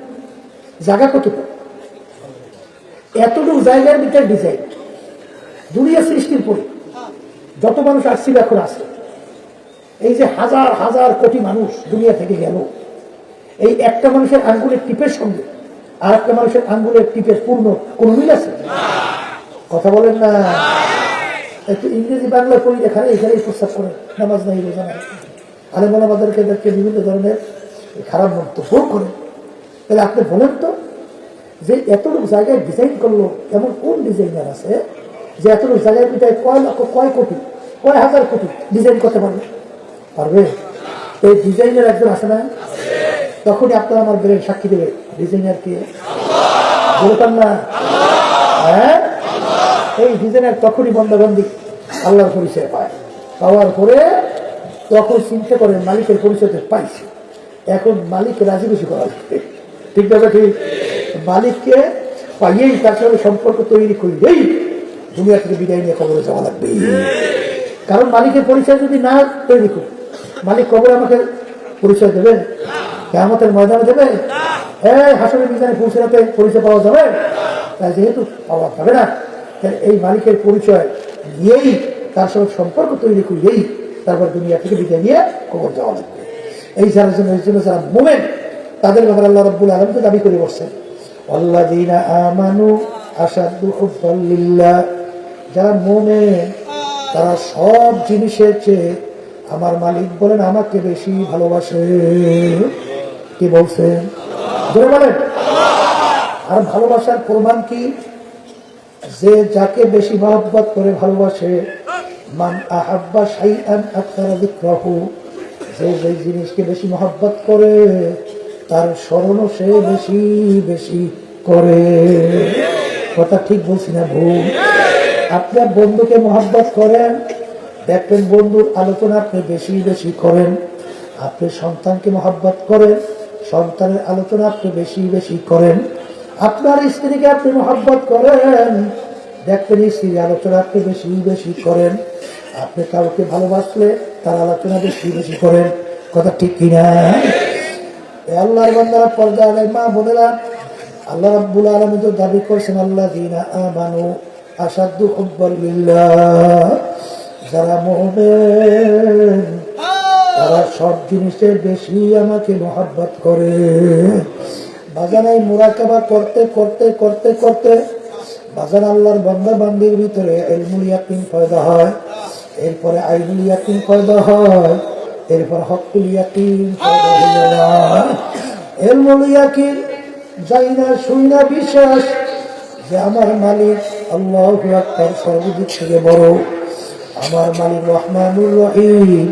জায়গা কতটুকু, এতটুকু জায়গার ভিতরে ডিজাইন দুনিয়া সৃষ্টির পরে যত মানুষ আসছিল এখন আছে, এই যে হাজার হাজার কোটি মানুষ দুনিয়া থেকে গেল, এই একটা মানুষের আঙ্গুলের টিপের সঙ্গে আর একটা মানুষের আঙ্গুলের টিপের পূর্ণ কোন মিল আছে? কথা বলেন না। একটু ইংরেজি বাংলা পড়ি, এখানে এখানেই প্রস্তাব করে নামাজ নাই, রোজা নাই, আলেমাদেরকে বিভিন্ন ধরনের খারাপ মন্তব্য করে। তাহলে আপনি বলেন তো, যে এতটুকু জায়গায় ডিজাইন করলো, এমন কোন ডিজাইনার আছে যে এতটুকু জায়গায় পিঠায় কয় লক্ষ, কয় কোটি, কয় হাজার কোটি ডিজাইন করতে পারবে? পারবে? এই ডিজাইনার একজন আছে না? তখনই আপনার আমার ব্রেন সাক্ষী দেবে ডিজাইনার কে? বলতাম না? হ্যাঁ, এই ডিজাইনার তখনই বন্দাবন্দি আল্লাহর পরিচয় পায়। পাওয়ার পরে তখন চিন্তা করে মালিকের পরিচয় পাইছে, এখন মালিককে রাজি খুশি করা লাগবে। ঠিক আছে? ঠিক। মালিককে পাইয়েই তার সঙ্গে সম্পর্ক তৈরি করলেই দুনিয়া থেকে বিদায় নিয়ে কবরে যাওয়া লাগবে। কারণ মালিকের পরিচয় যদি না তৈরি করি, মালিক কবরে আমাকে পরিচয় দেবে? কিয়ামতের ময়দানে দেবে? হাসরের মিজানে পৌঁছাতে পরিচয় পাওয়া যাবে? তাই যেহেতু পাওয়া যাবে না, এই মালিকের পরিচয় নিয়েই তার সঙ্গে সম্পর্ক তৈরি করলেই তারপর দুনিয়া থেকে বিদায় নিয়ে কবর যাওয়া লাগবে। এই যারা জন্য যারা মোমেন, তাদের ব্যাপারে আল্লাহ রাব্বুল আলামিন তো দাবি করে বসছেন, আল্লাযীনা আমানু আশাদ্দু হুব্বান লিল্লাহ। যারা মোমেন তারা সব জিনিসের চেয়ে আমার মালিক বলেন আমাকে বেশি ভালোবাসে। কি বলছেন? জোরে বলেন। আর ভালোবাসার প্রমাণ কি? যে যাকে বেশি মহব্বত করে ভালোবাসে, মান আহাব্বা শাইআন আকসারা যিকরাহু, যে যে জিনিসকে বেশি মহব্বত করে তার স্মরণও সে বেশি বেশি করে। কথা ঠিক বলছি না ভুল? আপনার বন্ধুকে মহব্বত করেন, দেখবেন বন্ধুর আলোচনা আপনি বেশি বেশি করেন। আপনি সন্তানকে মহব্বত করেন, সন্তানের আলোচনা আপনি বেশি বেশি করেন। আপনার স্ত্রীকে আপনি মহব্বত করেন, দেখবেন স্ত্রীর আলোচনা আপনি বেশি বেশি করেন। আপনি কাউকে ভালোবাসলে তার আলোচনা বেশি বেশি করেন। কথা ঠিক কিনা? আল্লাহর বান্দারা, পর্দার মা বোনেরা, আল্লাহ রাব্বুল আলামিন তো দাবি করছেন আল্লাযীনা আমানু আশাদ্দু হুব্বান লিল্লাহ। যারা মুমিন তারা সব জিনিসের বেশি আমাকে মহব্বত করে। বাজান এই মুরাকাবা করতে করতে করতে করতে বাজান আল্লাহর বান্দা বান্দির ভিতরে ইলমুল ইয়াকিন পয়দা হয়, এরপরে আইনুল ইয়াকিন পয়দা হয়, এরপর হকুল ইয়াকিন পয়দা হয়। ইলমুল ইয়াকিন যাই না শুই না বিশ্বাস যে আমার মালিক আল্লাহু আকবার সর্বদিক থেকে বড়, আমার মালিক রহমানুর রহিম,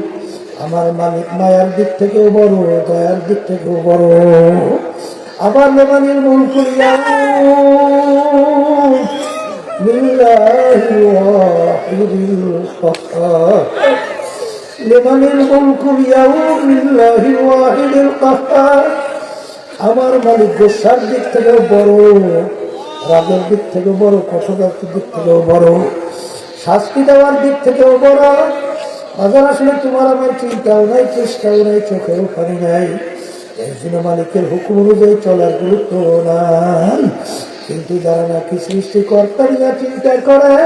আমার মালিক মায়ার দিক থেকেও বড়, দয়ার দিক থেকেও বড়। আবার লিমানিল মুলকুল ইয়াউম লিল্লাহি ওয়াহিদিল কাহ্হার, লিমানিল মুলকুল ইয়াউম লিল্লাহি ওয়াহিদিল কাহ্হার। আমার মালিক গোসার দিক থেকেও বড়, রাগের দিক থেকেও বড়, কঠোরতার দিক থেকেও বড়, শাস্তি দেওয়ার দিক থেকেও বড়। বাজার আসলে তোমার আমার চিন্তাও নাই, চেষ্টাও নাই, চোখেও পানি নাই। এই জন্য মালিকের হুকুম অনুযায়ী চলার গুরুত্ব নাই। কিন্তু যারা নাকি সৃষ্টিকর্তার নিয়ে চিন্তা করে,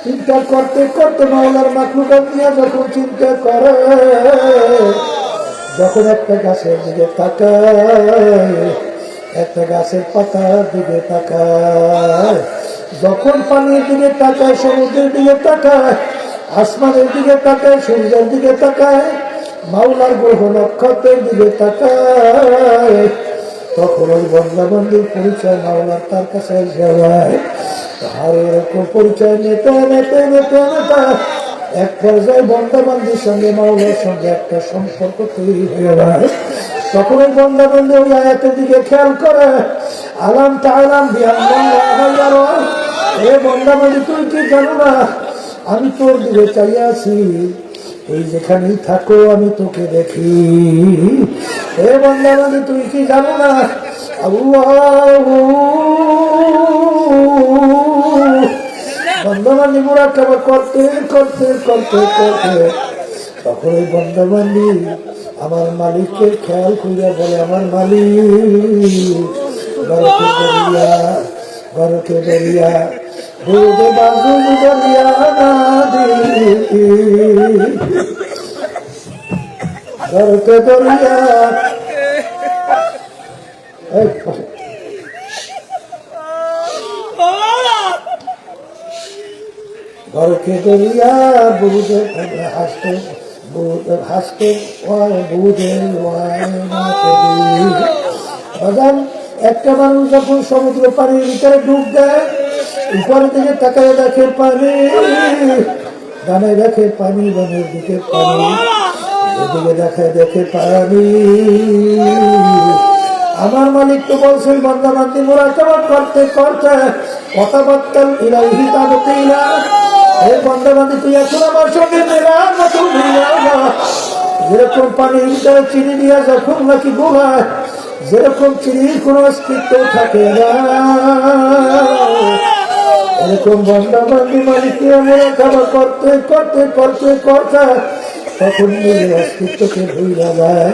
চিন্তা করতে করতে মাওলার মাখলুকাত নিয়ে যখন চিন্তা করে, যখন একটা গাছের দিকে তাকায়, একটা গাছের পাতার দিকে তাকায়, যখন পানির দিকে তাকায়, সমুদ্রের দিকে তাকায়, আসমানের দিকে তাকায়, সূর্যের দিকে তাকায়, মাওলার গ্রহ নক্ষত্রের দিকে তাকায়, তখন ওই বন্দাবন্দির পরিচয় মাওলার তার কাছে যাওয়ায়। আর এরকম পরিচয় নিতে নিতে নিতে নিতে এক পর্যায়ে বন্দাবন্দির সঙ্গে মাওলার সঙ্গে একটা সম্পর্ক তৈরি হয়ে যায়। তখন ওই বন্দাবন্দি ওই আয়াতের দিকে খেয়াল করে, আলাম তাআলাম বিআন্নাল্লাহ, এ বন্দাবন্দি তুই কি জানো না আমি তোর দিকে চাইয়ে আছি, এই যেখানেই থাকো আমি তোকে দেখি। এ বন্দাবন্দি তুই কি জানো না আল্লাহু বন্দাবন্দি মুরাকাবা করতে করতে করতে করতে তখন ওই বন্দাবন্দি আমার মালিককে খেয়াল করিয়া বলে, আমার মালিক ঘরকে দরিয়া, ঘরকে দরিয়া, দুধে বাজুল দরিয়া নদী, ঘরকে দরিয়া। ঘরকে দরিয়া বুঝে হাসতে, হাসতে বুঝে বাজান একটা মানুষ যখন সমুদ্র পানির ভিতরে ডুব দেয়, উপরের দিকে তাকায় দেখে পানি, ডানে দেখে পানি, বামের দিকে পানি, এদিকে দেখায় দেখে পানি। আমার মালিক তো বলছেন বান্দা বান্দি মুরাকাবা করতে করতে কথাবার্তা ইলাইহি তাবতিলা, এই বান্দা বান্দি তুই এখন আমার সঙ্গে মেলার মতো মিলাও। যেরকম পানির ভিতরে চিনি দিয়া যখন নাকি গোলায়, যেরকম চিনির কোনো অস্তিত্ব থাকে না, এরকম বান্দা বান্দি মালিককে মুরাকাবা করতে করতে করতে করতে তখন নিজের অস্তিত্বকে ভুলে যায়।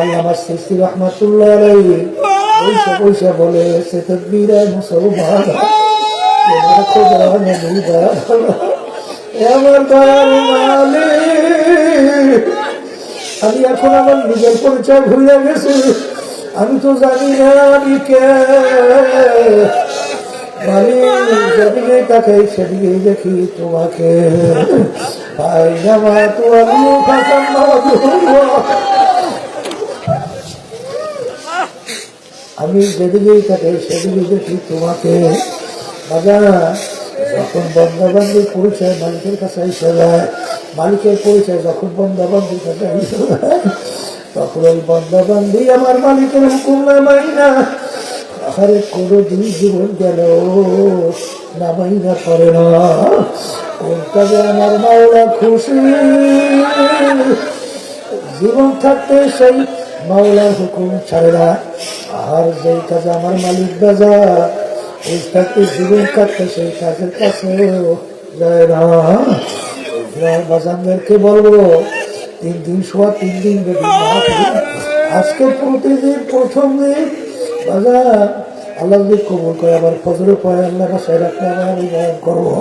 আল্লামা সিস্তি রহমাতুল্লাহ আলাইহি পয়সা পয়সা বলে সে তকবীরে মুসলমান আমার খোদা নবীদা আমার দয়ার মালিক। আমি এখন আমার নিজের পরিচয় ভুলে গেছি, আমি তো জানি না আমি কে। মালিক যেদিকে তাকাই সেদিকেই দেখি তোমাকে। আমি যেদিকেই তাকাই সেদিকে দেখি তোমাকে। বাজার যখন বন্দাবান্দির পরিচয় মালিকের কাছে এসে যায়, মালিকের পরিচয় যখন বন্দাবান্দির কাছে এসে যায়, তখন ওই বন্দাবান্দি আমার মালিকের হুকুম নামাই না। আরে কোনো দিন জীবন গেল নামাই না করে না, কোন কাজে আমার মাওলা খুশি। জীবন থাকতে সেই মাওলার হুকুম ছাড়ে না, আর যেই কাজে আমার মালিক বেজা ওই থাকতে জীবন থাকতে সেই কাজের কাছেও যায় না। বাজানদেরকে বলবো 3 দিন সোয়া 3 দিন বেশি আজকে প্রতিদিন প্রথম দিন বাজার আল্লাহ যদি কবুল করে আবার ফজরে পরে আল্লাহ বাসায় রাখলে আবার আমি বয়ান করবো।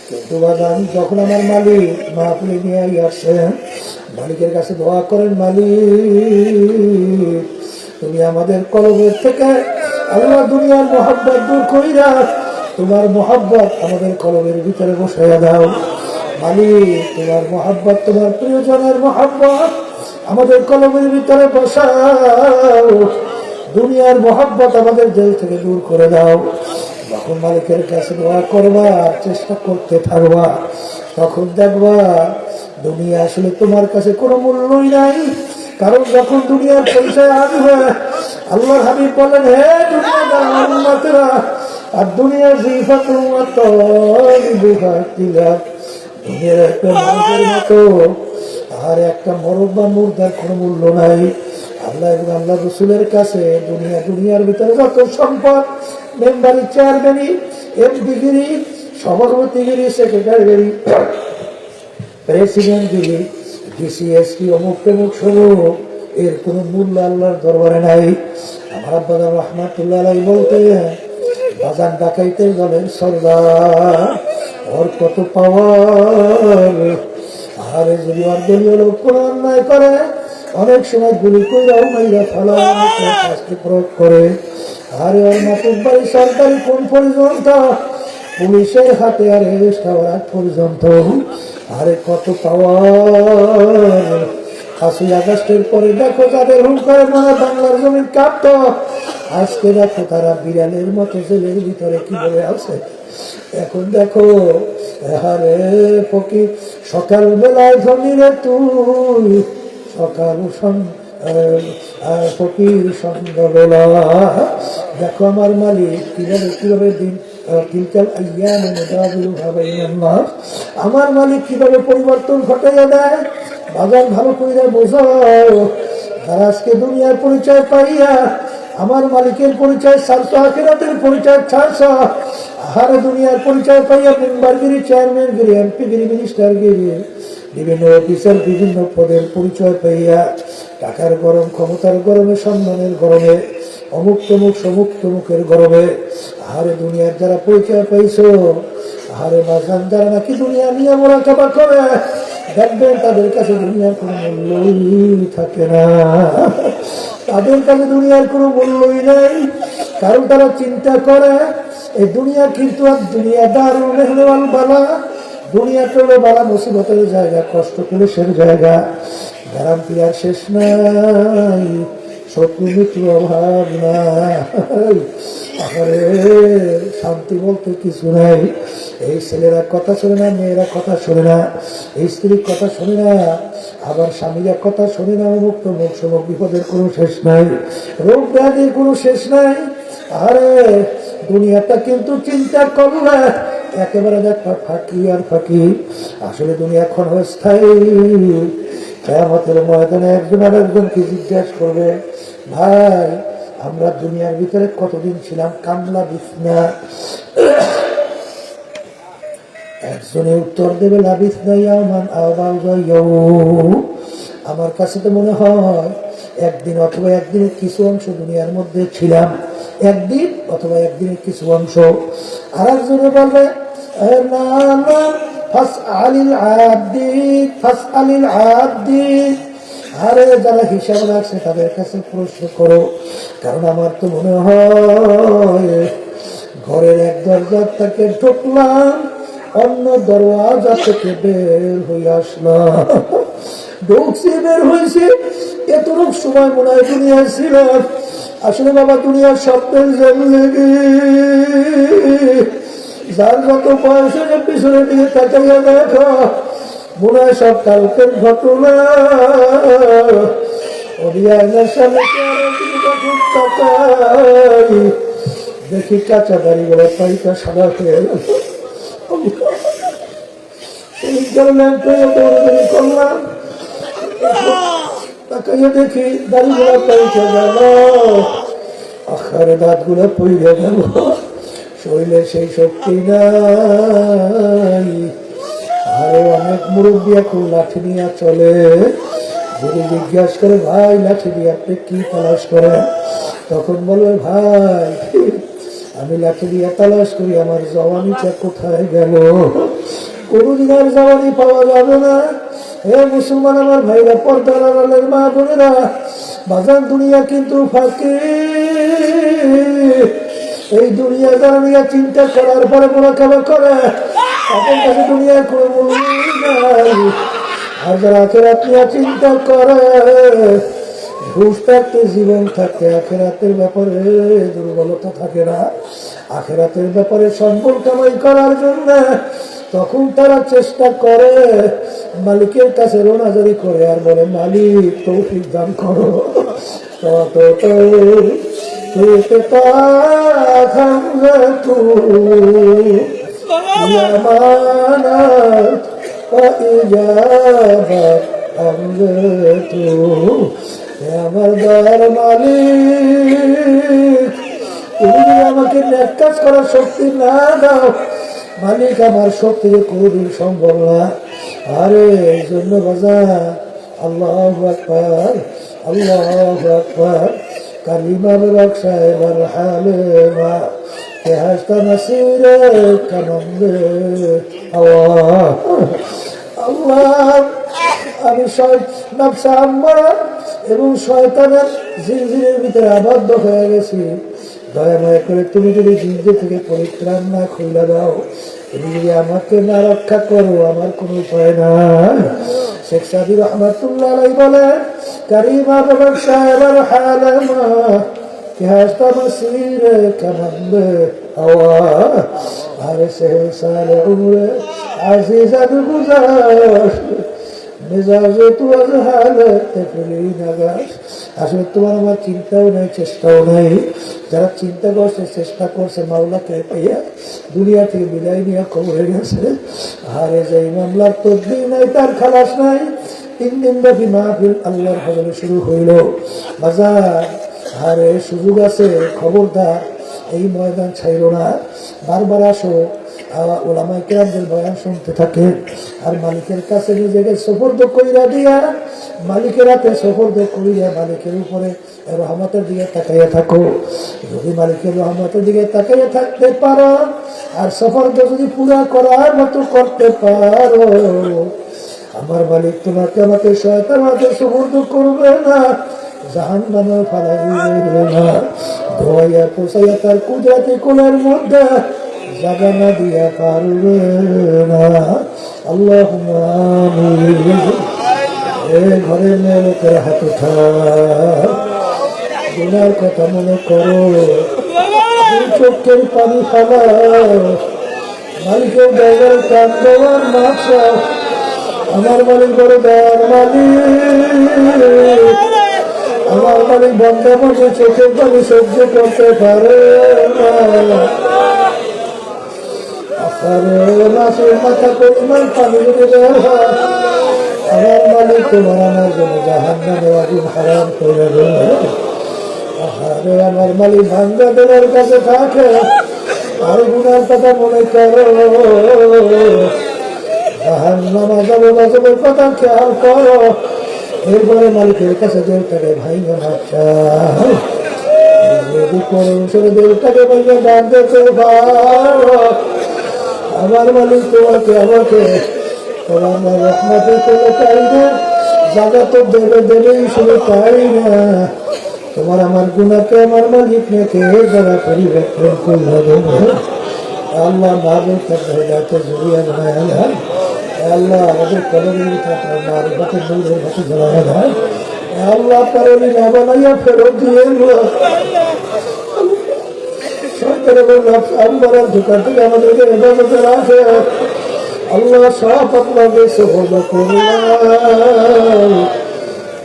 কিন্তু বাজান যখন আমার মালিক মাহফিলে নিয়ে আসছেন, মালিকের কাছে দোয়া করেন, মালিক তুমি আমাদের কলবের থেকে আল্লাহ দুনিয়ার মোহাব্বত দূর কইরা তোমার মোহাব্বত আমাদের কলবের ভিতরে বসাইয়া দাও। মালিক তোমার মোহাব্বত, তোমার প্রিয়জনের মোহাব্বত আমাদের কলবের ভিতরে বসাও। দুনিয়ার মোহাব্বত আমাদের দিল থেকে দূর করে দাও। যখন মালিকের কাছে দোয়া করবা, চেষ্টা করতে থাকবা, তখন দেখবা দুনিয়া আসলে তোমার কাছে কোনো মূল্যই নাই। কারণ যখন দুনিয়ার পরিচয় আসবে, আল্লাহ হাবিব বলেন, হে দুনিয়া আর দুনিয়ার দুনিয়ার একটা মানুষের মতো আর একটা মরদ বা মুর্দার কোনো মূল্য নাই। আল্লাহ এবং আল্লাহ রসুলের কাছে দুনিয়ার ভিতরে যত সম্পদ, মেম্বারি, চেয়ারম্যানি, এমপিগিরি, সভাপতিগিরি, সেক্রেটারিগিরি, প্রেসিডেন্টগিরি, ডিসিএসপি, অমুক প্রমুখ সমুখ, এর কোনো মূল্য আল্লাহর দরবারে নাই। আমার আব্বাজান রহমাতুল্লাহ আলাইহি বলতে, বাজান ডাকাইতে গেলেন সর্দার, ওর কত পাওয়ার। আরে যদি ওর দলীয় লোক কোনো অন্যায় করে, অনেক সময় গুলি কইরাও মাইরা ফেলা, শাস্তি প্রয়োগ করে। আরে ওর মাতুক বাড়ি সরকারি কোন পর্যন্ত পুলিশের হাতে আর অ্যারেস্ট হওয়ার আগ পর্যন্ত। আরে কত পাওয়ার। 5ই আগস্টের পরে দেখো যাদের হুঙ্কারে মানে বাংলার জমিন কাঁপত, আজকে দেখো তারা বিড়ালের মতো জেলের ভিতরে কি বলে আছে। এখন দেখো, আরে ফকির সকালবেলায় ধনীরে তুই, সকাল ফকির সন্ধ্যাবেলা। দেখো আমার মালিক কিভাবে দিন আমার মালিক কিভাবে পরিবর্তন ঘটাইয়া দেয়। বাজার ভালো করিয়া বোঝাও, তারা আজকে দুনিয়ার পরিচয় পাইয়া আমার মালিকের পরিচয় ছাড়ছ, আখিরাতের পরিচয় ছাড়ছ। আর দুনিয়ার পরিচয় পাইয়া মেম্বারগিরি, চেয়ারম্যানগিরি, এমপিগিরি, মিনিস্টারগিরি, বিভিন্ন অফিসার, বিভিন্ন পদের পরিচয় পাইয়া টাকার গরম, ক্ষমতার গরমে, সম্মানের গরমে, অমুক তমুক সমুক তমুকের গরমে আহারে দুনিয়ার যারা পরিচয় পাইছ, আহারে বাজান যারা নাকি দুনিয়া নিয়ে মোরাকাবা করে, দেখবেন তাদের কাছে দুনিয়ার কোনো মূল্যই থাকে না। তাদের কাছে দুনিয়ার কোনো মূল্যই নেই, কারণ তারা চিন্তা করে এই দুনিয়া কিন্তু আর দুনিয়া দারুল মেহনওয়াল বালা, দুনিয়া চলো বালা মুসিবতের জায়গা, কষ্ট ক্লেশের জায়গা, গ্যারান্টি আর শেষ নাই। শত্রু মিত্র অভাব নাই। আরে শান্তি বলতে কিছু নাই। এই ছেলেরা কথা শোনে না, মেয়েরা কথা শোনে না, এই স্ত্রীর কথা শোনে না, আবার স্বামীরা কথা শোনে না। মুক্ত মুখ সমক বিপদের কোনো শেষ নাই, রোগ ব্যাধির কোনো শেষ নাই। আরে দুনিয়াটা কিন্তু চিন্তা করলে একেবারে দেখা ফাঁকি আর ফাঁকি। আসলে দুনিয়া ক্ষণস্থায়ী। কিয়ামতের ময়দানে একজন আর একজনকে জিজ্ঞাসা করবে, ভাই আমরা দুনিয়ার ভিতরে কতদিন ছিলাম? কামলা বিছনা। একজনে উত্তর দেবে লাবিছনা ইয়াওমান আও বা'দা ইয়াওম। আমার কাছে তো মনে হয় একদিন অথবা একদিনের কিছু অংশ দুনিয়ার মধ্যে ছিলাম, একদিন অথবা একদিনের কিছু অংশ। আর একজনে বলবে না না, ফাসআলিল আবদিন ফাসআলিল আবদিন। আরে যারা হিসাব রাখছে তাদের কাছে প্রশ্ন করো, কারণ আমার তো মনে হয় ঘরের এক দরজা থেকে ঢুকলাম, অন্য দরওয়াজা থেকে বের হয়ে আসলাম। ঢুকছি, বের হয়েছি, এতটুক সময় মনে হয় দুনিয়ায় ছিলাম। আসলে বাবা দুনিয়ার স্বপ্নের জিন্দেগি, যার যত বয়স হয়ে পিছনের দিকে তাকাইয়া দেখো, মনে হয় সব কালকের ঘটনা। দেখি কাঁচা দাড়ি বলে পাইটা সাদা হয়ে গেল। করলাম, তাকাইয়া দেখি দাড়ি গুলা পাইটা গেল, আখারে দাঁত গুলা পইলে গেল, শরীরে সেই শক্তি নাই। আরে অনেক মুরব্বী এখন লাঠি নিয়ে চলে। যদি জিজ্ঞাসা করে ভাই লাঠি দিয়ে আপনি কি তালাশ করেন, তখন বলবে ভাই আমি লাঠি দিয়ে তালাশ করি আমার জওয়ানিটা কোথায় গেল। কোনদিন আর জওয়ানি পাওয়া যাবে না। হে মুসলমান আমার ভাইরা, পর্দার আড়ালের মা বোনেরা, বাজার দুনিয়া কিন্তু ফাঁকি। এই দুনিয়া যারা নিয়ে চিন্তা করার পরে মোরাকাবা করে তাদের কাছে দুনিয়ার কোনো মূল্য নাই। আর যারা আখেরাত নিয়ে চিন্তা করে, ঘুষ থাকতে জীবন থাকতে আখেরাতের ব্যাপারে দুর্বলতা থাকে না। আখেরাতের ব্যাপারে সম্বল কামাই করার জন্য তখন তারা চেষ্টা করে, মালিকের কাছে রোনাজারি করে আর বলে মালিক তৌফিক দান করো। আমার দয়ার মালিক, তুমি আমাকে ন্যাক কাজ করার শক্তি না দাও, মালিক আমার শক্তি কোনদিন সম্ভব না। আরে এই জন্য বাজার আল্লাহু আকবার, আল্লাহু আকবার, কালিমার রক্ষায় মারহামা কে হাসতা নসিরে কানন্দে আল্লাহ। আল্লাহ আমি নফসে আম্মারা এবং শয়তানের জিনজিরের ভিতরে আবদ্ধ হয়ে গেছি। দয়াময় করে তুমি যদি জিনজির থেকে পরিত্রাণ না খুলে দাও, তুমি যদি আমাকে না রক্ষা করো, আমার কোনো উপায় নাই। শেখ সাদি রহমাতুল্লাহ আলাইহি বলেন, কারিমা ব্যবসা এবার হালামা কে হাসতা মসিরে কানন্দে আওয়া। আরে সেহেল সালে উমরে আজিজাদ গুজার মেজাজে তু আজ হালতে ফেলি নাগাস। আসলে তোমার আমার চিন্তাও নেই, চেষ্টাও নেই। যারা চিন্তা করছে, চেষ্টা করছে, মাওলাকে পেয়ে দুনিয়া থেকে বিদায় নিয়ে কবরে গেছে। আরে যেই মামলার তদবির নাই তার খালাস নাই। 3 দিন ব্যাপী মাহফিল আল্লাহর ফজলে শুরু হইল। বাজার আরে সুযোগ আছে, খবরদার এই ময়দান ছাইল না। বারবার আসো, ওলামায়ে কেরামদের বয়ান শুনতে থাকে, আর মালিকের কাছে নিজেকে সুপর্দ কইরা দিয়া, মালিকের হাতে সুপর্দ করিয়া মালিকের উপরে রহমতের দিকে তাকাইয়া থাকো। যদি মালিকের রহমতের দিকে তাকাইয়া থাকতে পারো আর সুপর্দ যদি পুরা করার মতো করতে পারো, আমার মালিক তোমাকে আমাকে শয়তান হাতে সুপর্দ করবে না, জাহান্নামে ফালাই দিবে না, ধোয়াইয়া পোষাইয়া তার কুদরতি কোলের মধ্যে জায়গা না দিয়া পারবে না। আল্লাহুম্মা আমিন। ঘরে মেয়ে লোকের হাত উঠা, গুনার কথা মনে করো, চোখের পানি খাবার মালিকের জায়গায় কান দেওয়ার মাছ। আমার মালিক বড় দয়ার মালিক, আমার মালিক বন্ধ মাসে চোখের পানি সহ্য করতে পারে না। মাসের মাথা পরিমাণ পানি যদি দেওয়া হয়, আমার মালিক তোমার আমার জন্য জাহান্নামের আগুন হারাম করে দেবে। আরে আমার মালিক ভাঙ্গা দেওয়ার কাছে থাকে, আর গুনার কথা মনে করো, জাহান্নাম আযাবে গজবের কথা খেয়াল করো, এরপরে মালিকের কাছে দেলটাকে ভাইঙ্গা মাপ চাও। যদি কোনো দেলটাকে ভাইঙ্গা দান দিতে পারো, আমার মালিক তোমাকে আমাকে তোমার রহমতের কোনো চাই না, জায়গা তো দেবে দেবেই শুধু তাই না, তোমার আমার গুণাকে আমার মালিক নেকে যারা পরিবর্তন করবে। আল্লাহ মাহবুব থাকতে জড়িয়ে বানায়, আল্লাহ আমাদের কলমের আপনার মারিফাতের নূরের কাছে জ্বালানো যায়। আল্লাহ কলমি না বানাইয়া ফেরত দিয়ে দোকান থেকে আমাদেরকে হেফাজতে রাখে। আল্লাহ সব আপনাদের সফল করলাম,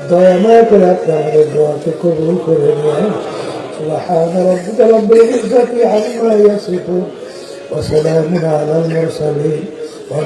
দয়াময় করে আপনি আমাদের দোয়াকে কবুল করে নেন। সুবহান রাব্বিকা রাব্বিল ইজ্জাতি আম্মা ইয়াসিফুন ওয়া সালামুন আলাল মুরসালিন ওয়া